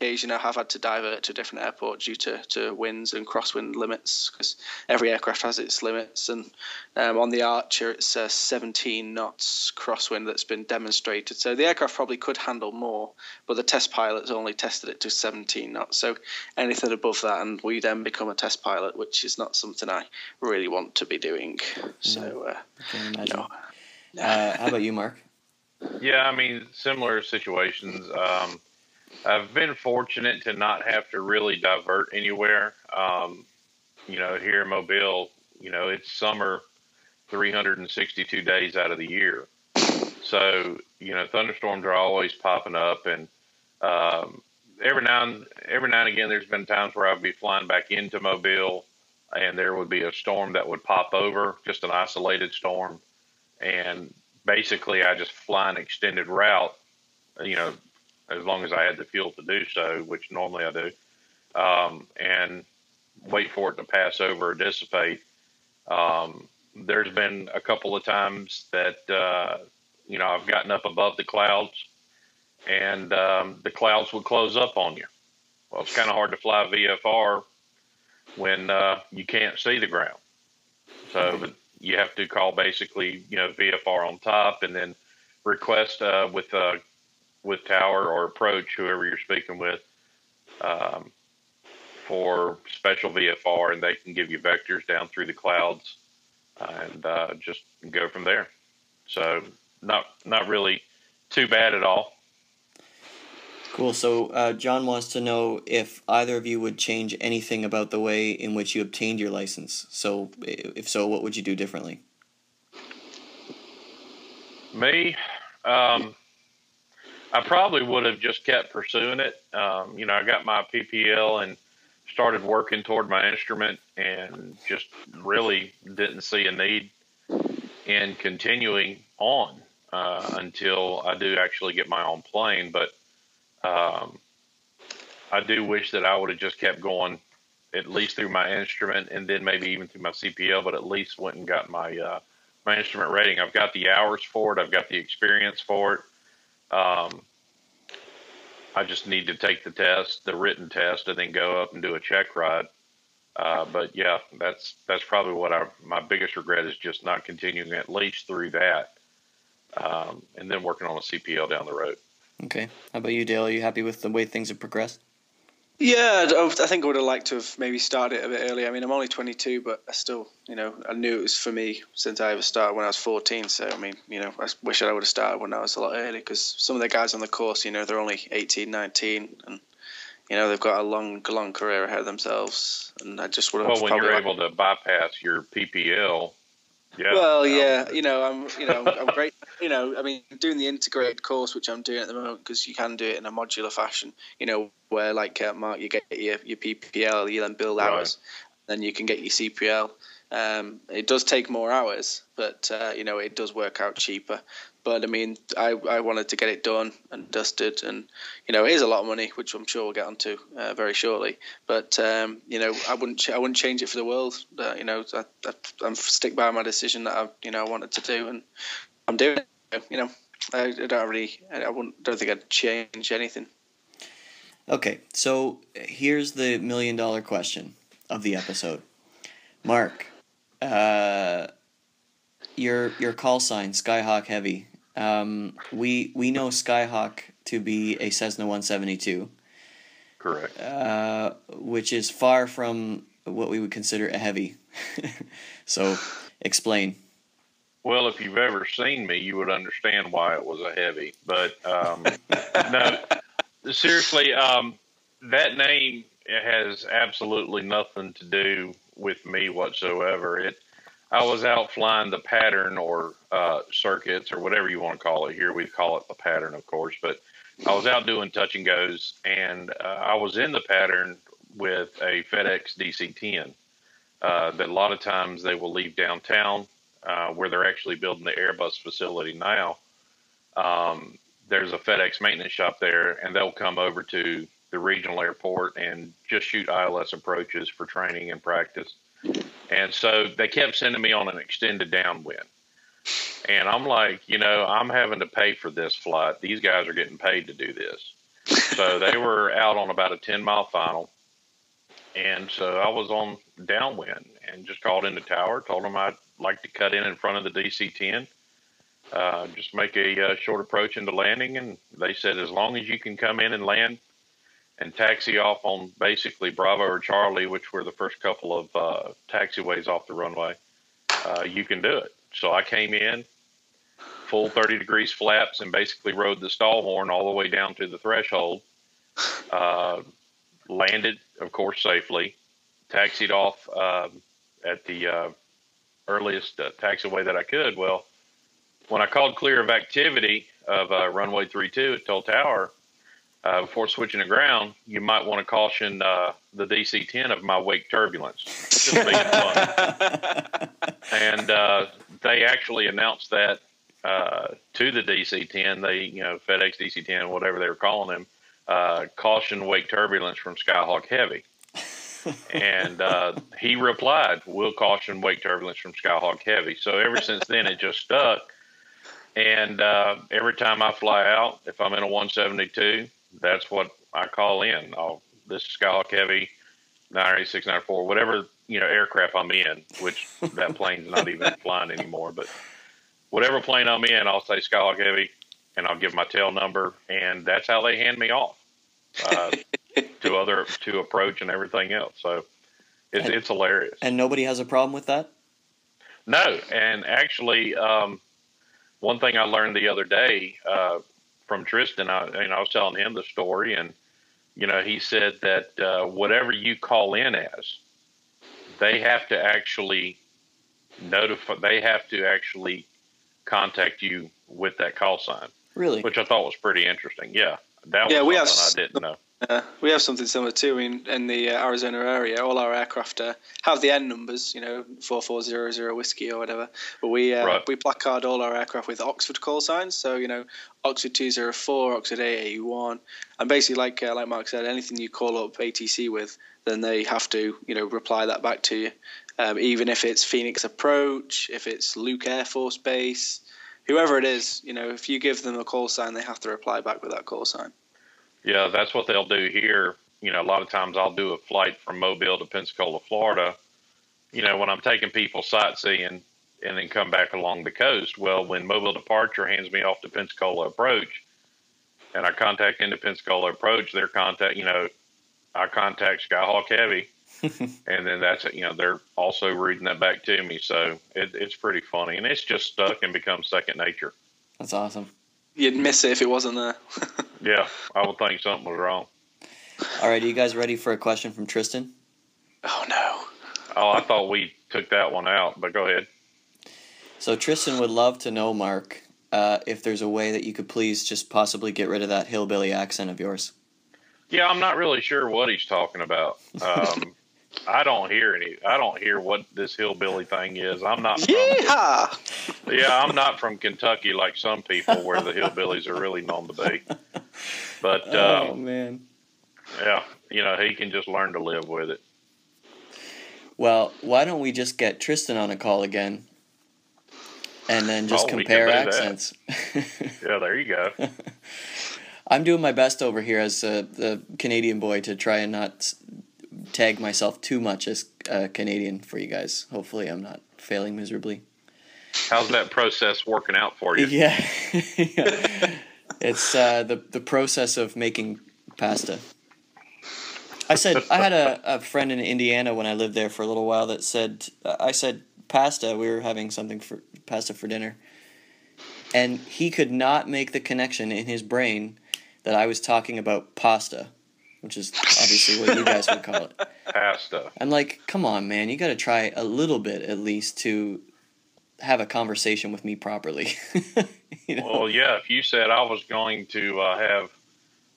occasion I have had to divert to a different airport due to winds and crosswind limits, because every aircraft has its limits. And on the Archer, it's 17 knots crosswind that's been demonstrated. So the aircraft probably could handle more, but the test pilots only tested it to 17 knots. So anything above that, and we then become a test pilot, which is not something I really want to be doing. So, I can imagine. no. How about you, Mark? Yeah, I mean, similar situations. I've been fortunate to not have to really divert anywhere. Here in Mobile, it's summer 362 days out of the year. So, thunderstorms are always popping up. And every now and again, there's been times where I'd be flying back into Mobile and there would be a storm that would pop over, just an isolated storm. And basically, I just fly an extended route, as long as I had the fuel to do so, which normally I do, and wait for it to pass over or dissipate. There's been a couple of times that, I've gotten up above the clouds and the clouds would close up on you. Well, it's kind of hard to fly VFR when you can't see the ground. So you have to call basically, VFR on top, and then request with tower or approach, whoever you're speaking with, for special VFR, and they can give you vectors down through the clouds and just go from there. So not really too bad at all. Cool. So John wants to know if either of you would change anything about the way in which you obtained your license. So if so, what would you do differently? Me, I probably would have just kept pursuing it. I got my PPL and started working toward my instrument, and just really didn't see a need in continuing on until I do actually get my own plane. But I do wish that I would have just kept going, at least through my instrument, and then maybe even through my CPL, but at least went and got my my instrument rating. I've got the hours for it. I've got the experience for it. I just need to take the test, the written test, and then go up and do a check ride. But yeah, that's probably what my biggest regret is, just not continuing at least through that, and then working on a CPL down the road. Okay. How about you, Dale? Are you happy with the way things have progressed? Yeah, I think I would have liked to have maybe started a bit earlier. I mean, I'm only 22, but I still, I knew it was for me since I ever started when I was 14. So, I mean, I wish I would have started when I was a lot earlier, because some of the guys on the course, they're only 18, 19, and, they've got a long career ahead of themselves. And I just would have. Well, when you're able to bypass your PPL. Yeah. Well, yeah, I'm great. I mean, doing the integrated course, which I'm doing at the moment, because you can do it in a modular fashion. Where like Mark, you get your PPL, you then build hours, then you can get your CPL. It does take more hours, but it does work out cheaper. But I mean, I wanted to get it done and dusted, and it is a lot of money, which I'm sure we'll get onto very shortly. But I wouldn't change it for the world. I'm stick by my decision that I wanted to do, and I'm doing it. I don't think I'd change anything. Okay, so here's the $1 million question of the episode. Mark, your call sign, Skyhawk Heavy. We know Skyhawk to be a Cessna 172. Correct. Which is far from what we would consider a heavy. So, explain. Well, if you've ever seen me, you would understand why it was a heavy. But no, seriously, that name has absolutely nothing to do with me whatsoever. I was out flying the pattern or circuits or whatever you want to call it. Here we call it the pattern, of course. But I was out doing touch and goes, and I was in the pattern with a FedEx DC-10 that a lot of times they will leave downtown where they're actually building the Airbus facility now. There's a FedEx maintenance shop there, and they'll come over to the regional airport and just shoot ILS approaches for training and practice. And so they kept sending me on an extended downwind. And I'm like, I'm having to pay for this flight. These guys are getting paid to do this. So they were out on about a 10-mile final. And so I was on downwind and just called in the tower, told them I'd like to cut in front of the DC-10, just make a short approach into landing. And they said, as long as you can come in and land and taxi off on basically Bravo or Charlie, which were the first couple of taxiways off the runway, you can do it. So I came in, full 30 degrees flaps, and basically rode the stall horn all the way down to the threshold. Landed, of course, safely, taxied off at the earliest taxiway that I could. Well, when I called clear of activity of runway 32 at Toll Tower, before switching to ground, you might want to caution the DC-10 of my wake turbulence. Just making fun. And they actually announced that to the DC-10. They, FedEx DC-10, whatever they were calling them, caution wake turbulence from Skyhawk Heavy. And he replied, we'll caution wake turbulence from Skyhawk Heavy. So ever since then, it just stuck. And every time I fly out, if I'm in a 172, that's what I call in. This is Skyhawk Heavy, 986, 994, whatever, aircraft I'm in, which that plane's not even flying anymore. But whatever plane I'm in, I'll say Skyhawk Heavy, and I'll give my tail number, and that's how they hand me off to approach and everything else. So it's hilarious. And nobody has a problem with that? No, and actually, one thing I learned the other day from Tristan, I was telling him the story, and he said that whatever you call in as, they have to actually contact you with that call sign. Really? Which I thought was pretty interesting. Yeah, that was something I didn't know. We have something similar too. In the Arizona area, all our aircraft have the N numbers, 4400 whiskey or whatever. But we placard all our aircraft with Oxford call signs. So Oxford 204, Oxford 881, and basically like Mark said, anything you call up ATC with, then they have to reply that back to you. Even if it's Phoenix Approach, if it's Luke Air Force Base, whoever it is, if you give them a call sign, they have to reply back with that call sign. Yeah, that's what they'll do here. A lot of times I'll do a flight from Mobile to Pensacola, Florida, when I'm taking people sightseeing and then come back along the coast. Well, when Mobile Departure hands me off to Pensacola Approach and I contact into Pensacola Approach, I contact Skyhawk Heavy. And then that's it. They're also reading that back to me. So it's pretty funny. And it's just stuck and become second nature. That's awesome. You'd miss it if it wasn't there. Yeah, I would think something was wrong. All right, are you guys ready for a question from Tristan? Oh, no. Oh, I thought we took that one out, but go ahead. So Tristan would love to know, Mark, if there's a way that you could please just possibly get rid of that hillbilly accent of yours. Yeah, I'm not really sure what he's talking about. I don't hear what this hillbilly thing is. I'm not I'm not from Kentucky like some people where the hillbillies are really known to be. But oh man. Yeah, he can just learn to live with it. Well, why don't we just get Tristan on a call again and then just compare accents? Yeah, there you go. I'm doing my best over here as the Canadian boy to try and not tag myself too much as Canadian for you guys. Hopefully I'm not failing miserably. How's that process working out for you? Yeah. It's the process of making pasta. I had a friend in Indiana when I lived there for a little while that said, I said pasta, we were having something for pasta for dinner, and he could not make the connection in his brain that I was talking about pasta, which is obviously what you guys would call it. Pasta. I'm like, come on, man, you got to try a little bit at least to have a conversation with me properly. Well, yeah, if you said I was going to have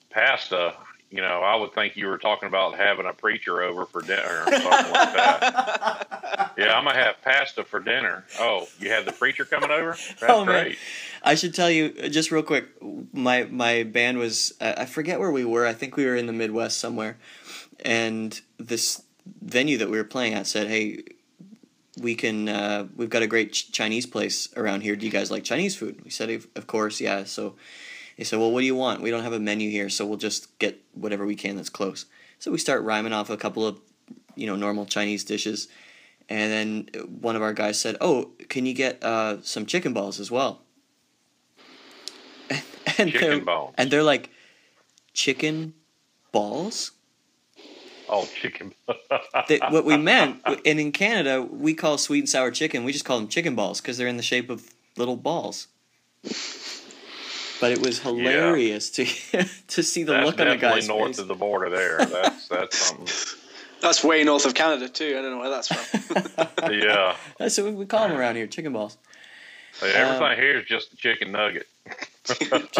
pasta, I would think you were talking about having a preacher over for dinner or something like that. Yeah, I'm going to have pasta for dinner. Oh, you have the preacher coming over? That's great. Man. I should tell you, just real quick, my band was, I forget where we were. I think we were in the Midwest somewhere. And this venue that we were playing at said, hey, we've got a great Chinese place around here. Do you guys like Chinese food? We said, of course, yeah. So They said, well, what do you want? We don't have a menu here, so we'll just get whatever we can that's close. So we start rhyming off a couple of, normal Chinese dishes. And then one of our guys said, oh, can you get some chicken balls as well? And chicken balls. And they're like, chicken balls? Oh, chicken. What we meant, and in Canada, we call sweet and sour chicken, we just call them chicken balls because they're in the shape of little balls. But it was hilarious to see the look on the guy's face. That's definitely north of the border there. That's something. That's way north of Canada too. I don't know where that's from. Yeah. That's what we call them around here, chicken balls. Hey, everything here is just a chicken nugget.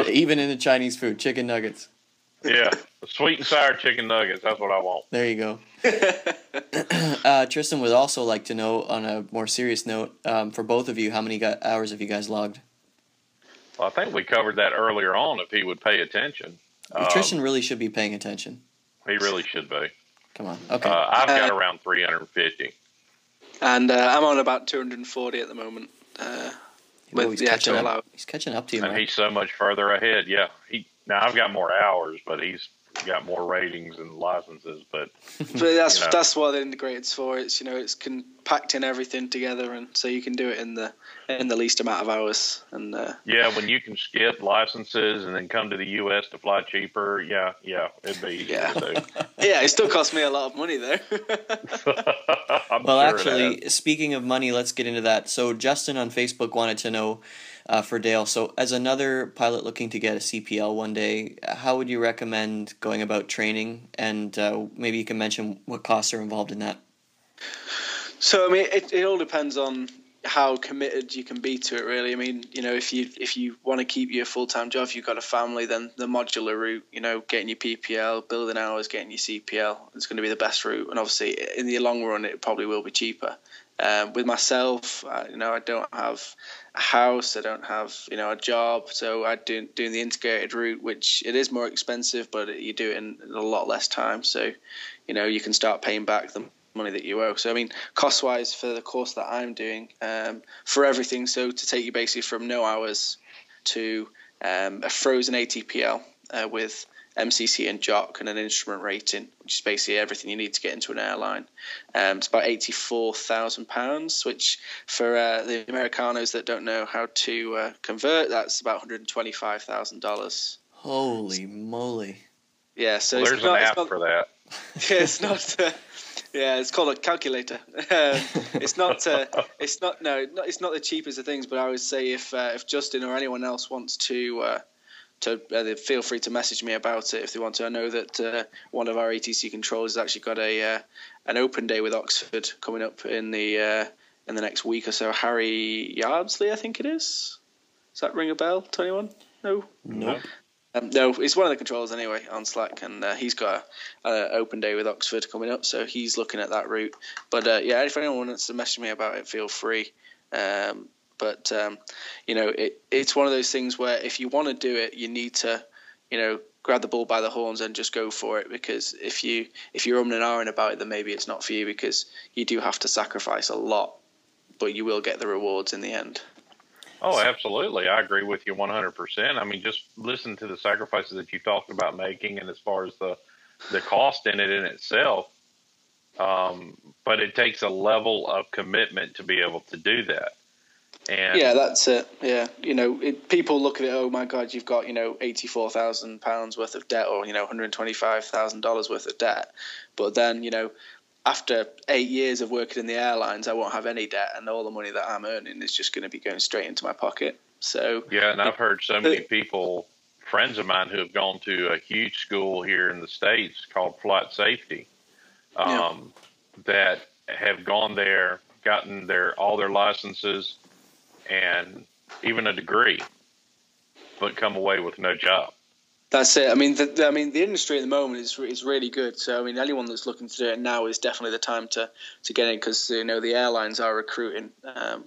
Even in the Chinese food, chicken nuggets. Yeah, sweet and sour chicken nuggets. That's what I want. There you go. Tristan would also like to know, on a more serious note, for both of you, how many hours have you guys logged? Well, I think we covered that earlier on. If he would pay attention, Tristan really should be paying attention. He really should be. Come on. Okay. I've got around 350. And I'm on about 240 at the moment. With the actual hour. He's catching up to you, and man. He's so much further ahead. Yeah. Now I've got more hours, but he's got more ratings and licenses. But that's what the integrated's for. It's it's compacting everything together, and so you can do it in the least amount of hours. And when you can skip licenses and then come to the U.S. to fly cheaper, it'd be easy to do. Yeah, it still costs me a lot of money though. Well, actually, speaking of money, let's get into that. So Justin on Facebook wanted to know for Dale. So as another pilot looking to get a CPL one day, how would you recommend going about training? And maybe you can mention what costs are involved in that. So I mean, it all depends on how committed you can be to it, really. I mean, if you want to keep your full-time job, if you've got a family, then the modular route, getting your PPL, building hours, getting your CPL is going to be the best route. And obviously, in the long run, it probably will be cheaper. With myself, I don't have a house, I don't have a job, so I'm doing the integrated route, which it is more expensive, but you do it in a lot less time. So, you can start paying back the money that you owe. So I mean, cost wise for the course that I'm doing, for everything, so to take you basically from no hours to a frozen ATPL with MCC and JOC and an instrument rating, which is basically everything you need to get into an airline. It's about £84,000, which for the Americanos that don't know how to convert, that's about $125,000. Holy moly! Yeah, so there's an app for that. Yeah, it's not. It's called a calculator. It's not the cheapest of things. But I would say if Justin or anyone else wants to feel free to message me about it if they want to. I know that one of our ATC controllers has actually got an open day with Oxford coming up in the next week or so. Harry Yardsley, I think it is. Does that ring a bell to anyone? No. Nope. No, it's one of the controllers anyway on Slack, and he's got an open day with Oxford coming up, so he's looking at that route. But if anyone wants to message me about it, feel free. But it's one of those things where if you want to do it, you need to, grab the bull by the horns and just go for it. Because if you're umming and ahhing about it, then maybe it's not for you, because you do have to sacrifice a lot, but you will get the rewards in the end. Oh, absolutely. I agree with you 100%. I mean, just listen to the sacrifices that you talked about making, and as far as the cost in it in itself. But it takes a level of commitment to be able to do that. And yeah, that's it. Yeah, people look at it. Oh my God, you've got £84,000 worth of debt, or $125,000 worth of debt. But then after 8 years of working in the airlines, I won't have any debt, and all the money that I'm earning is just going to be going straight into my pocket. So yeah, and I've heard so many people, friends of mine, who have gone to a huge school here in the States called Flight Safety, that have gone there, gotten all their licenses and even a degree, but come away with no job. That's it. I mean, the industry at the moment is really good. So I mean, anyone that's looking to do it now is definitely the time to get in, because the airlines are recruiting. Now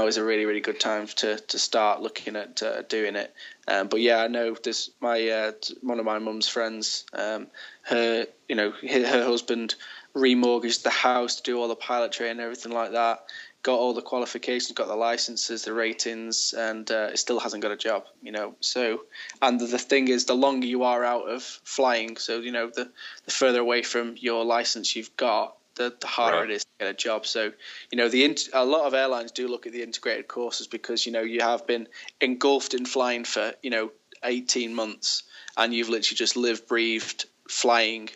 is a really, really good time to start looking at doing it. But yeah, I know this. One of my mum's friends, her husband remortgaged the house to do all the pilot training and everything like that. got all the qualifications, got the licenses, the ratings, and it still hasn't got a job, So, and the thing is, the longer you are out of flying, so, the further away from your license you've got, the harder it is to get a job. So, a lot of airlines do look at the integrated courses because, you have been engulfed in flying for, 18 months, and you've literally just lived, breathed flying,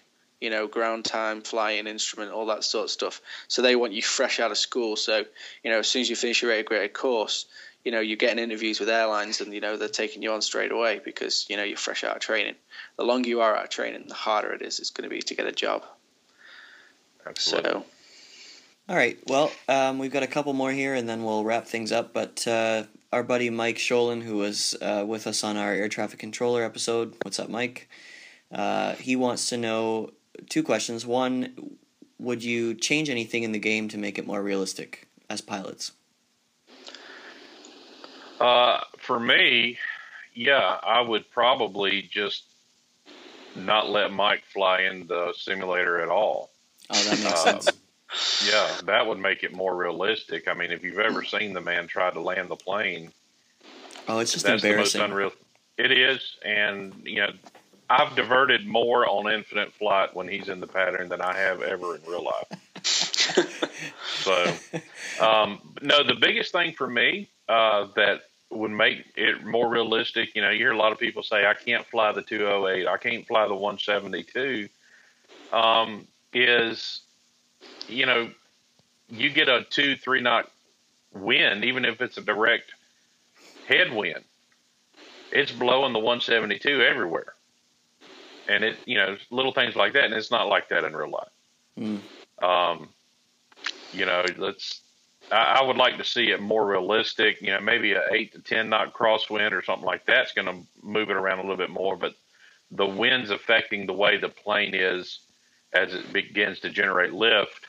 ground time, flying, instrument, all that sort of stuff. So they want you fresh out of school. So, as soon as you finish your integrated course, you're getting interviews with airlines, and, they're taking you on straight away because, you're fresh out of training. The longer you are out of training, the harder it is it's going to be to get a job. Absolutely. So, all right. Well, we've got a couple more here, and then we'll wrap things up. But our buddy Mike Sholin, who was with us on our air traffic controller episode, what's up, Mike? He wants to know 2 questions. One, would you change anything in the game to make it more realistic as pilots? For me, yeah, I would probably just not let Mike fly in the simulator at all. Oh, that makes sense. Yeah, that would make it more realistic. I mean, if you've ever seen the man try to land the plane, it's just that's embarrassing. The most unreal. It is, and I've diverted more on Infinite Flight when he's in the pattern than I have ever in real life. So, no, the biggest thing for me that would make it more realistic, you hear a lot of people say, I can't fly the 208, I can't fly the 172, is, you get a 2-3 knot wind, even if it's a direct headwind, it's blowing the 172 everywhere. And it, little things like that. And it's not like that in real life. I would like to see it more realistic, maybe a 8 to 10 knot crosswind or something like that's going to move it around a little bit more. But the wind's affecting the way the plane is as it begins to generate lift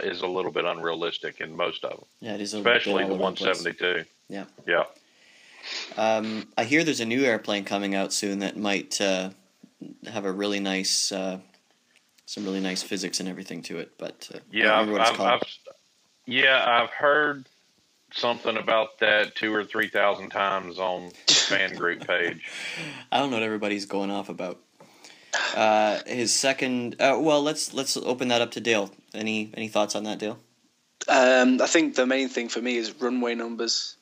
is a little bit unrealistic in most of them. Yeah, it is. Especially the 172. Yeah. Yeah. I hear there's a new airplane coming out soon that might have a really nice, some really nice physics and everything to it. But I've heard something about that 2,000 or 3,000 times on the fan group page. I don't know what everybody's going off about. His second. Let's open that up to Dale. Any thoughts on that, Dale? I think the main thing for me is runway numbers.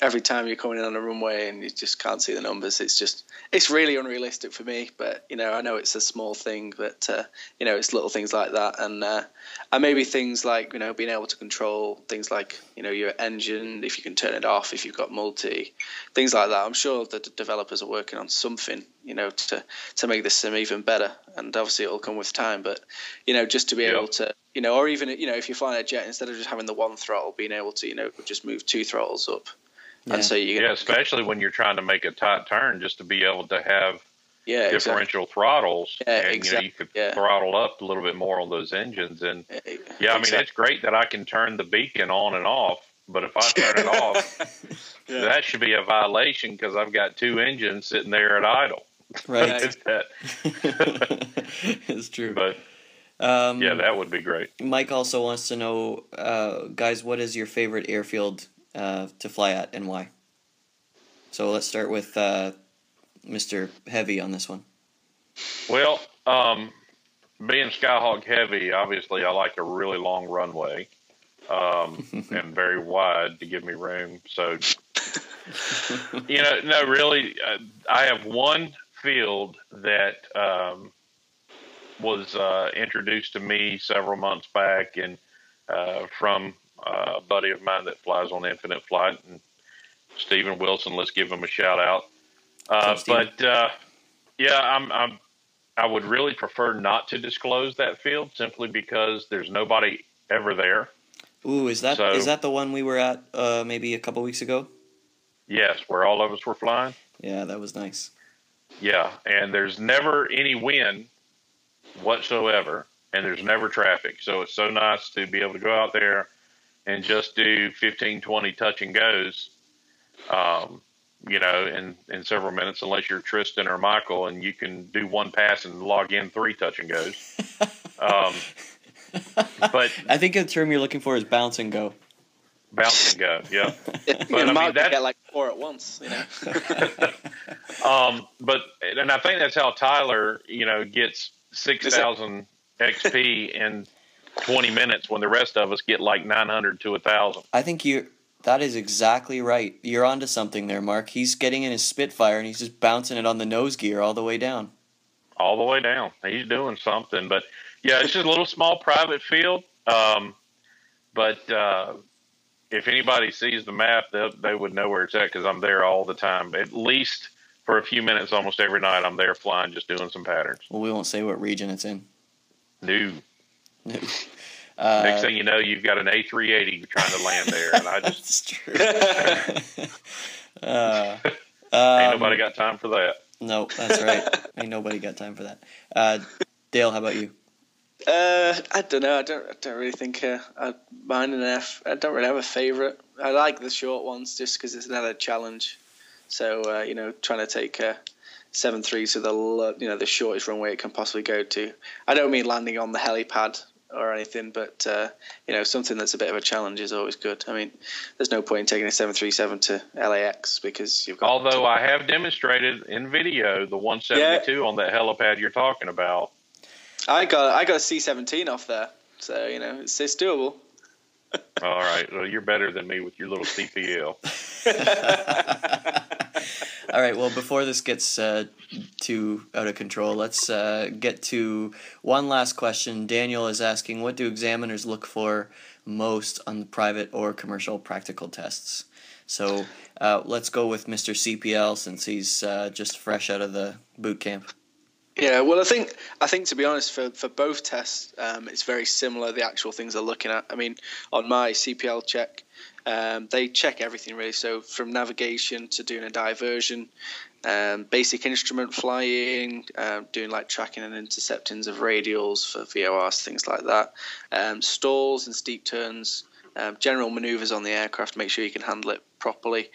Every time you're coming in on a runway and you just can't see the numbers, it's really unrealistic for me. But I know it's a small thing, but it's little things like that, and maybe things like being able to control things like your engine, if you can turn it off, if you've got multi, things like that. I'm sure the developers are working on something to make this sim even better, and obviously it'll come with time. But just to be able to. Or even, if you're flying a jet, instead of just having the one throttle, being able to, just move 2 throttles up. Yeah. And so you get especially when you're trying to make a tight turn, just to be able to have differential throttles. Yeah, and, exactly. You could throttle up a little bit more on those engines. And, it's great that I can turn the beacon on and off. But if I turn it off, that should be a violation because I've got 2 engines sitting there at idle. Right. It's true. But that would be great. Mike also wants to know, guys, what is your favorite airfield to fly at and why? So let's start with Mr. Heavy on this one. Well, being Skyhawk Heavy, obviously I like a really long runway and very wide to give me room. So, really, I have one field that was introduced to me several months back, and from a buddy of mine that flies on Infinite Flight, and Stephen Wilson. Let's give him a shout out. I would really prefer not to disclose that field simply because there's nobody ever there. Ooh, is that the one we were at maybe a couple weeks ago? Yes, where all of us were flying. Yeah, that was nice. Yeah, and there's never any wind whatsoever, and there's never traffic. So it's so nice to be able to go out there and just do 15, 20 touch and goes, in several minutes, unless you're Tristan or Michael, and you can do one pass and log in 3 touch and goes. But I think the term you're looking for is bounce and go. Bounce and go, yeah. But Mark could get like 4 at once, you know. And I think that's how Tyler, gets 6,000 XP in 20 minutes when the rest of us get like 900 to 1,000. I think that is exactly right. You're onto something there, Mark. He's getting in his Spitfire and he's just bouncing it on the nose gear all the way down. All the way down. He's doing something. But, yeah, it's just a little small private field. But if anybody sees the map, they would know where it's at because I'm there all the time. At least for a few minutes almost every night I'm there flying, just doing some patterns. Well, we won't say what region it's in. No. Next thing you know, you've got an A380 trying to land there, and I just That's true. ain't nobody got time for that. No, that's right. Ain't nobody got time for that. Dale, how about you? I don't know. I don't really think I mind an F. I don't really have a favourite. I like the short ones just because it's another challenge. So trying to take 7.3 to the shortest runway it can possibly go to. I don't mean landing on the helipad or anything, but something that's a bit of a challenge is always good. I mean, there's no point in taking a 737 to LAX because you've got. Although I have demonstrated in video the 172 on that helipad you're talking about. I got a C-17 off there, so it's doable. All right, well you're better than me with your little CPL. All right, well, before this gets too out of control, let's get to one last question. Daniel is asking, what do examiners look for most on the private or commercial practical tests? So let's go with Mr. CPL since he's just fresh out of the boot camp. Yeah, well, I think to be honest, for both tests, it's very similar, the actual things they're looking at. I mean, on my CPL check, they check everything really. So from navigation to doing a diversion, basic instrument flying, doing like tracking and interceptings of radials for VORs, things like that, stalls and steep turns, general maneuvers on the aircraft, make sure you can handle it properly.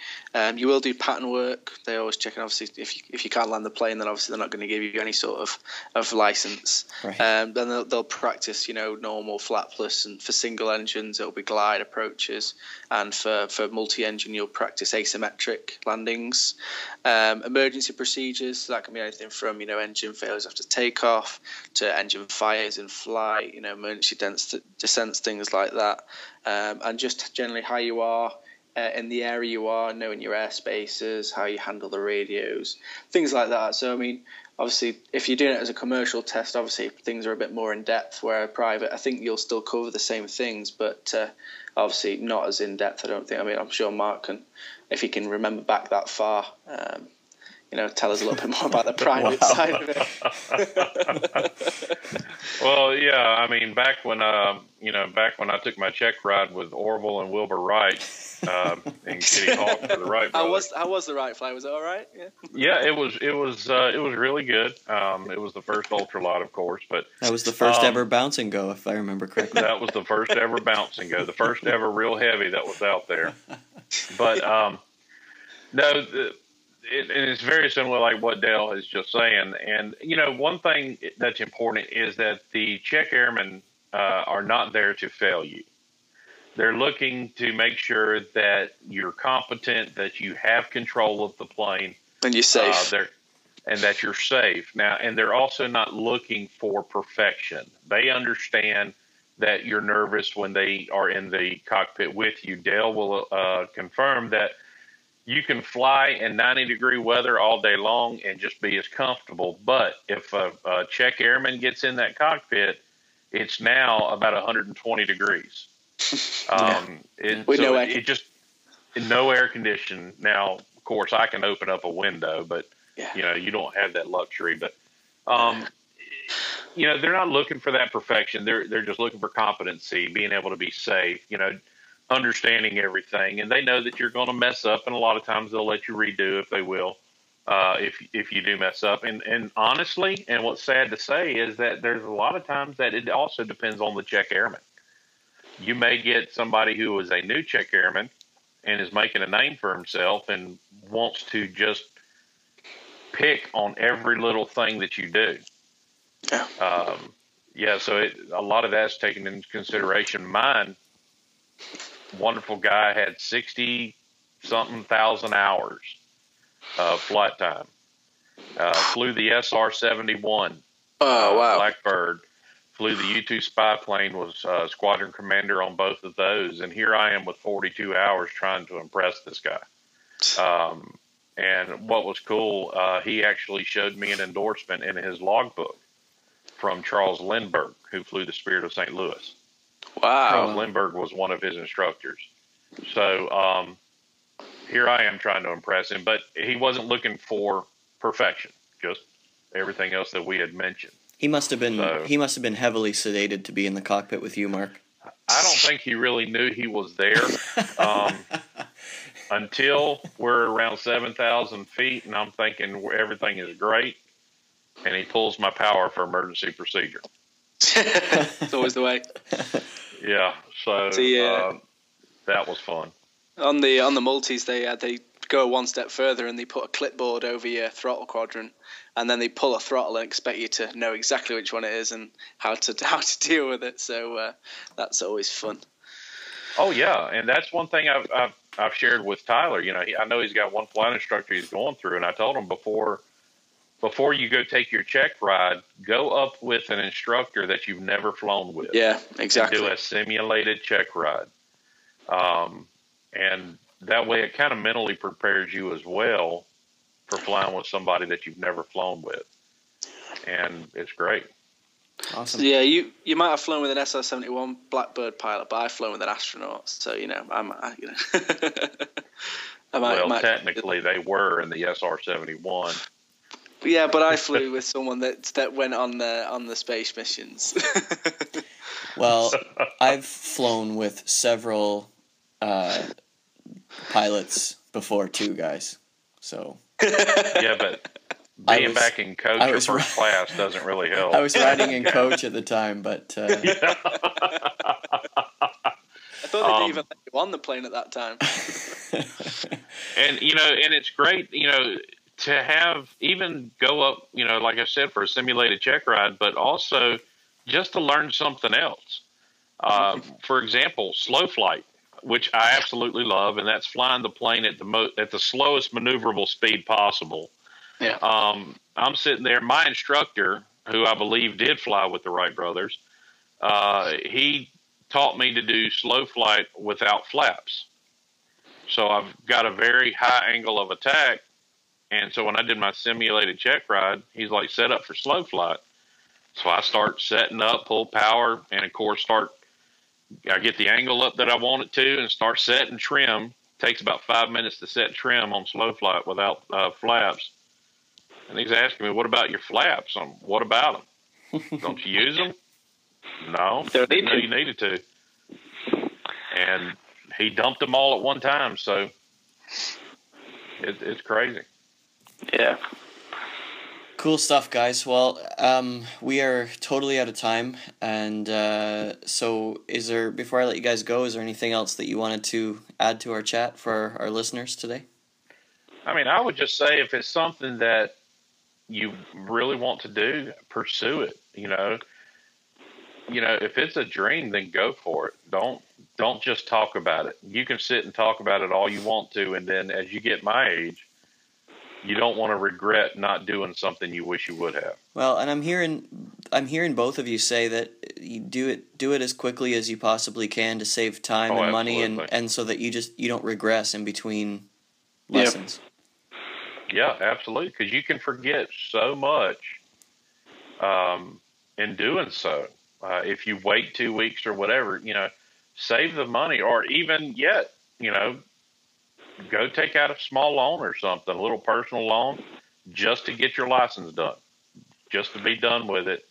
You will do pattern work. They always check, and obviously if you can't land the plane, then obviously they're not going to give you any sort of license. Right. Then they'll practice, normal flapless, and for single engines it'll be glide approaches, and for multi-engine you'll practice asymmetric landings. Emergency procedures, so that can be anything from engine failures after takeoff to engine fires in flight, emergency descents, things like that, and just generally how you are in the area you are, knowing your airspaces, how you handle the radios, things like that. So I mean, obviously, if you're doing it as a commercial test, obviously things are a bit more in depth. Where private, I think you'll still cover the same things, but obviously not as in depth. I don't think. I mean, I'm sure Mark can, if he can remember back that far, tell us a little bit more about the private side of it. Well, yeah, I mean, back when I took my check ride with Orville and Wilbur Wright in Kitty Hawk for the Wright brothers. How was the Wright flight? Was it all right? Yeah. Yeah, it was really good. It was the first ultralight, of course, but That was the first ever bounce and go, if I remember correctly. that was the first ever bounce and go, the first ever real heavy that was out there. But no. And it's very similar, like what Dale is just saying. And, one thing that's important is that the check airmen are not there to fail you. They're looking to make sure that you're competent, that you have control of the plane. And you're safe. And that you're safe. Now, and they're also not looking for perfection. They understand that you're nervous when they are in the cockpit with you. Dale will confirm that you can fly in 90-degree weather all day long and just be as comfortable. But if a check airman gets in that cockpit, it's now about 120 degrees. It just no air conditioning. Now, of course, I can open up a window, but you don't have that luxury. But they're not looking for that perfection. They're just looking for competency, being able to be safe. Understanding everything, and they know that you're going to mess up, and a lot of times they'll let you redo if they will, if you do mess up. And honestly, and what's sad to say is that there's a lot of times that it also depends on the check airman. You may get somebody who is a new check airman and is making a name for himself and wants to just pick on every little thing that you do. Yeah, so a lot of that's taken into consideration. Mine, wonderful guy, had 60-something thousand hours of flight time. Flew the SR-71 Oh, wow. Blackbird. Flew the U-2 spy plane, was squadron commander on both of those. And here I am with 42 hours trying to impress this guy. And what was cool, he actually showed me an endorsement in his logbook from Charles Lindbergh, who flew the Spirit of St. Louis. Wow. Charles Lindbergh was one of his instructors. So here I am trying to impress him, but he wasn't looking for perfection, just everything else that we had mentioned. He must have been heavily sedated to be in the cockpit with you, Mark. I don't think he really knew he was there until we're around 7,000 feet, and I'm thinking everything is great, and he pulls my power for emergency procedure. It's always the way. Yeah, so that was fun. On the multis, they go one step further and they put a clipboard over your throttle quadrant, and then they pull a throttle and expect you to know exactly which one it is and how to deal with it. So that's always fun. Oh yeah, and that's one thing I've shared with Tyler. You know, I know he's got one flight instructor he's going through, and I told him before you go take your check ride, go up with an instructor that you've never flown with. Yeah, exactly. Do a simulated check ride. And that way it kind of mentally prepares you as well for flying with somebody that you've never flown with. And it's great. Awesome. So, yeah, you might have flown with an SR-71 Blackbird pilot, but I've flown with an astronaut. So, Technically they were in the SR-71. Yeah, but I flew with someone that went on the space missions. Well, I've flown with several pilots before too, guys. So yeah, but being back in coach or first class doesn't really help. I was riding in coach at the time, but I thought they didn't even let you on the plane at that time. And it's great, to have even go up, like I said, for a simulated check ride, but also just to learn something else. For example, slow flight, which I absolutely love, and that's flying the plane at the slowest maneuverable speed possible. Yeah. I'm sitting there. My instructor, who I believe did fly with the Wright brothers, he taught me to do slow flight without flaps. So I've got a very high angle of attack. And so when I did my simulated check ride, he's like, set up for slow flight. So I start setting up, pull power, and of course I get the angle up that I want it to and start setting trim. Takes about 5 minutes to set trim on slow flight without flaps. And he's asking me, what about your flaps? What about them? Don't you use them? No, you needed to. And he dumped them all at one time, so it's crazy. Yeah. Cool stuff, guys. Well, we are totally out of time, and so before I let you guys go, is there anything else that you wanted to add to our chat for our listeners today? I mean, I would just say if it's something that you really want to do, pursue it. If it's a dream, then go for it. Don't just talk about it. You can sit and talk about it all you want to, and then as you get my age, you don't want to regret not doing something you wish you would have. Well, and I'm hearing both of you say that you do it as quickly as you possibly can to save time and money, and so that you don't regress in between lessons. Yeah, absolutely, because you can forget so much in doing so. If you wait 2 weeks or whatever, save the money, or even yet, go take out a small loan or something, a little personal loan, just to get your license done, just to be done with it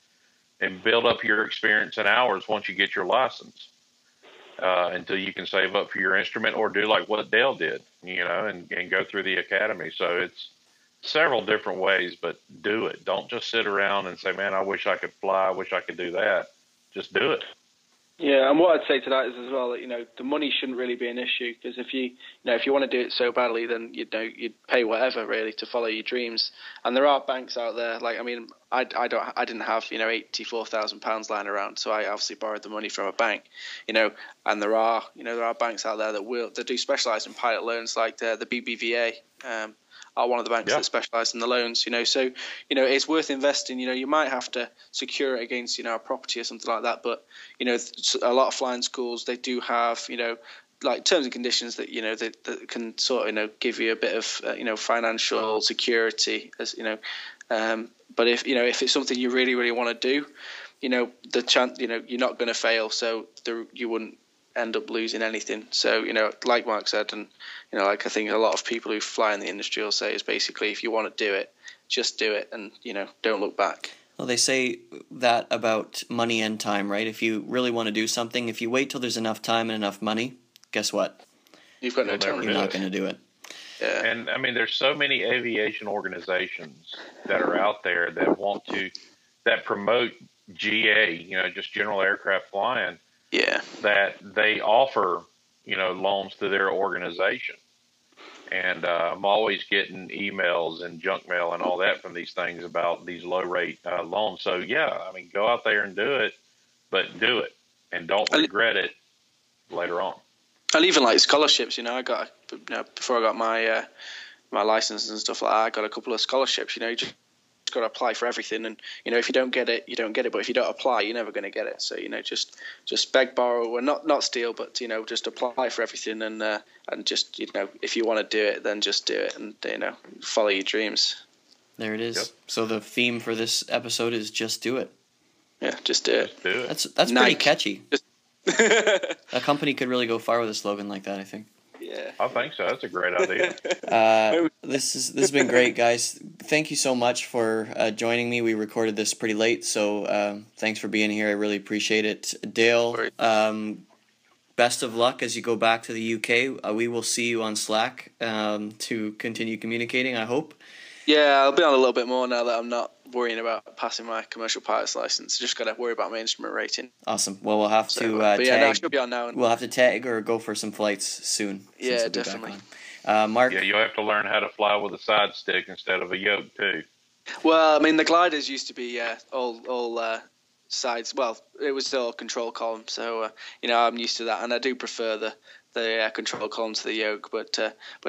and build up your experience and hours once you get your license, until you can save up for your instrument or do like what Dale did, and go through the academy. So it's several different ways, but do it. Don't just sit around and say, man, I wish I could fly. I wish I could do that. Just do it. Yeah, and what I'd say to that is as well that the money shouldn't really be an issue, because if you want to do it so badly, then you'd pay whatever really to follow your dreams. And there are banks out there, I didn't have £84,000 lying around, so I obviously borrowed the money from a bank, and there are banks out there that do specialise in pilot loans, like the BBVA. Are one of the banks that specialise in the loans, so it's worth investing. You might have to secure it against a property or something like that, but a lot of flying schools, they do have like terms and conditions that that can sort of give you a bit of financial security, as but if it's something you really really want to do, the chance you're not going to fail, so you wouldn't end up losing anything. So like Mark said, and I think a lot of people who fly in the industry will say, is basically, if you want to do it, just do it, and don't look back. Well, they say that about money and time, right? If you really want to do something, if you wait till there's enough time and enough money, guess what? You've got no time. You're not going to do it. Yeah. And I mean, there's so many aviation organizations that are out there that promote GA, just general aircraft flying. Yeah. That they offer, loans to their organization. And I'm always getting emails and junk mail and all that from these things about these low rate loans. So, go out there and do it, but do it and don't regret it later on. And even like scholarships, I got, before I got my my license and stuff like that, I got a couple of scholarships. You just got to apply for everything, and if you don't get it, you don't get it. But if you don't apply, you're never going to get it. So just beg, borrow, or not steal, but just apply for everything, and just if you want to do it, then just do it, and follow your dreams. There it is. Yep. So the theme for this episode is just do it. Yeah, just do it. Just do it. That's pretty catchy. A company could really go far with a slogan like that, I think. Yeah, I think so. That's a great idea. This has been great, guys. Thank you so much for joining me. We recorded this pretty late, so thanks for being here. I really appreciate it. Dale, best of luck as you go back to the UK. We will see you on Slack to continue communicating, I hope. Yeah, I'll be on a little bit more now that I'm not worrying about passing my commercial pilot's license. Just got to worry about my instrument rating. Awesome. Well, we'll have to tag. I should be on now. We'll have to tag or go for some flights soon. Yeah, definitely. Mark? Yeah, you'll have to learn how to fly with a side stick instead of a yoke, too. Well, the gliders used to be all sides. Well, it was still control column, so I'm used to that, and I do prefer the control column to the yoke, but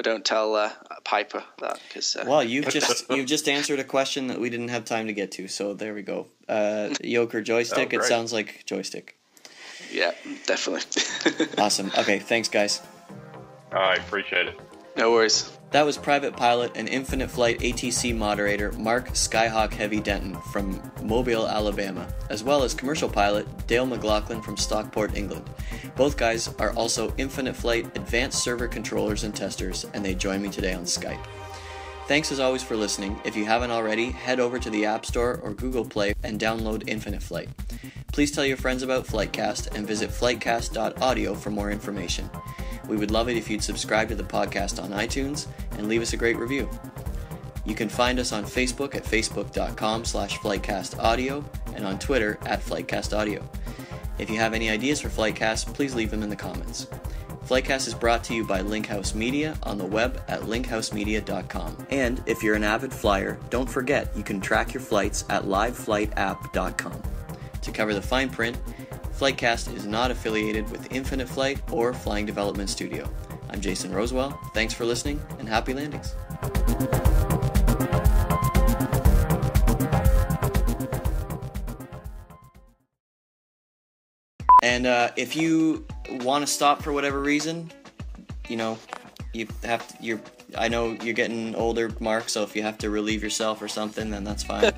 don't tell Piper that, because well, you've just answered a question that we didn't have time to get to, so there we go. Yoke or joystick? It sounds like joystick. Yeah, definitely. Awesome. Okay, thanks, guys. All right, appreciate it. No worries. That was private pilot and Infinite Flight ATC moderator Mark Skyhawk Heavy Denton from Mobile, Alabama, as well as commercial pilot Dale McLaughlin from Stockport, England. Both guys are also Infinite Flight advanced server controllers and testers, and they join me today on Skype. Thanks as always for listening. If you haven't already, head over to the App Store or Google Play and download Infinite Flight. Please tell your friends about FlightCast and visit flightcast.audio for more information. We would love it if you'd subscribe to the podcast on iTunes and leave us a great review. You can find us on Facebook at facebook.com/FlightCastAudio and on Twitter at FlightCastAudio. If you have any ideas for FlightCast, please leave them in the comments. FlightCast is brought to you by Linkhouse Media on the web at linkhousemedia.com. And if you're an avid flyer, don't forget you can track your flights at liveflightapp.com. To cover the fine print, FlightCast is not affiliated with Infinite Flight or Flying Development Studio. I'm Jason Rosewell. Thanks for listening, and happy landings. And if you want to stop for whatever reason, you have to. I know you're getting older, Mark. So if you have to relieve yourself or something, then that's fine.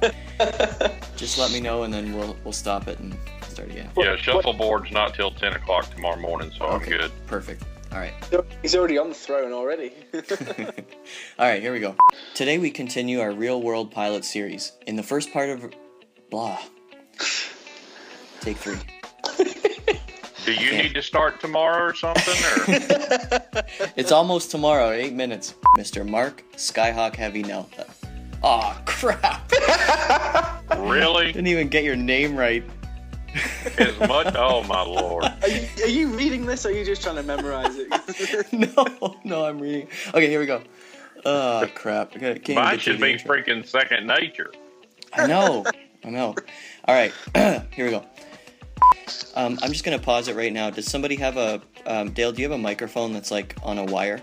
Just let me know, and then we'll stop it and start again. Yeah, shuffleboard's not till 10 o'clock tomorrow morning, so okay. I'm good. Perfect. All right. He's already on the throne already. All right, here we go. Today we continue our real-world pilot series. In the first part of... Take 3. Do you need to start tomorrow or something? Or? It's almost tomorrow, 8 minutes. Mr. Mark Skyhawk Heavy Nelta. Aw, crap. Really? Didn't even get your name right. As much. Oh my lord. Are you reading this, or are you just trying to memorize it? No, I'm reading. Okay, here we go. Oh crap! Mine should be freaking second nature. I know. All right, here we go. I'm just gonna pause it right now. Does somebody have a Dale? Do you have a microphone that's like on a wire?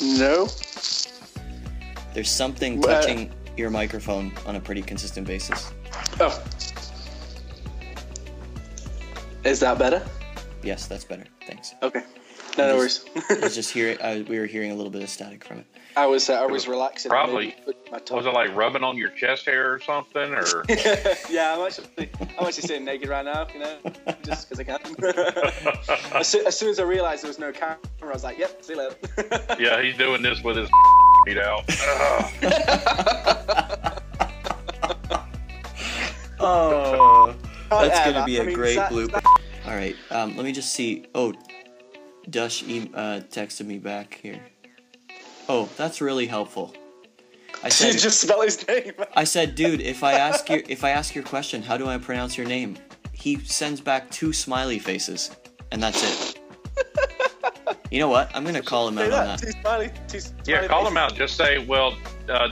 No. There's something touching your microphone on a pretty consistent basis. Oh. Is that better? Yes, that's better. Thanks. Okay. No worries. I was just hearing. We were hearing a little bit of static from it. I was relaxing. Probably. Was it like rubbing on your chest hair or something, or? Yeah, I'm actually sitting naked right now. You know, just because I can. As soon as I realised there was no camera, I was like, "Yep, see you later." Yeah, he's doing this with his feet out. Oh, that's gonna be a great blooper. All right, let me just see. Oh, Dush texted me back here. Oh, that's really helpful. I said, just spell his name. I said, dude, if I ask your question, how do I pronounce your name? He sends back 2 smiley faces, and that's it. You know what? I'm gonna call him out on that. Two smiley Yeah, call him out. Just say, well,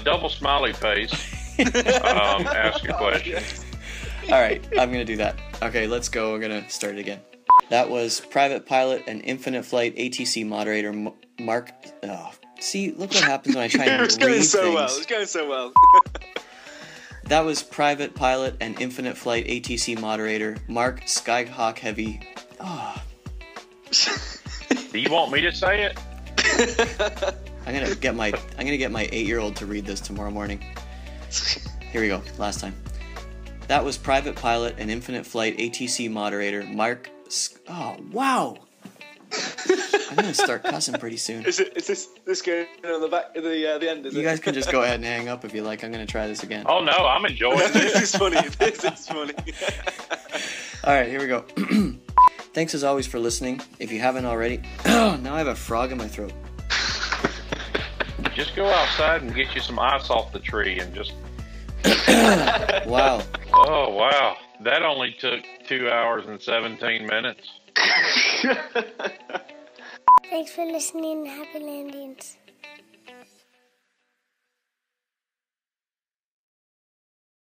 double smiley face. Ask a question. All right, I'm gonna do that. Okay, let's go. We're gonna start it again. That was private pilot and infinite flight ATC moderator Mark. Oh, see, look what happens when I try and read things. It's going so well. That was private pilot and infinite flight ATC moderator Mark Skyhawk Heavy. Oh. Do you want me to say it? I'm gonna get my 8-year-old to read this tomorrow morning. Here we go. Last time. That was private pilot and infinite flight ATC moderator Mark. Oh wow! I'm gonna start cussing pretty soon. Is this going on the back of the end? You guys can just go ahead and hang up if you like. I'm gonna try this again. Oh no, I'm enjoying this. This is funny. This is funny. All right, here we go. Thanks as always for listening. If you haven't already, now I have a frog in my throat. Just go outside and get you some ice off the tree and just. Wow. Oh wow, that only took 2 hours and 17 minutes. Thanks for listening. Happy landings.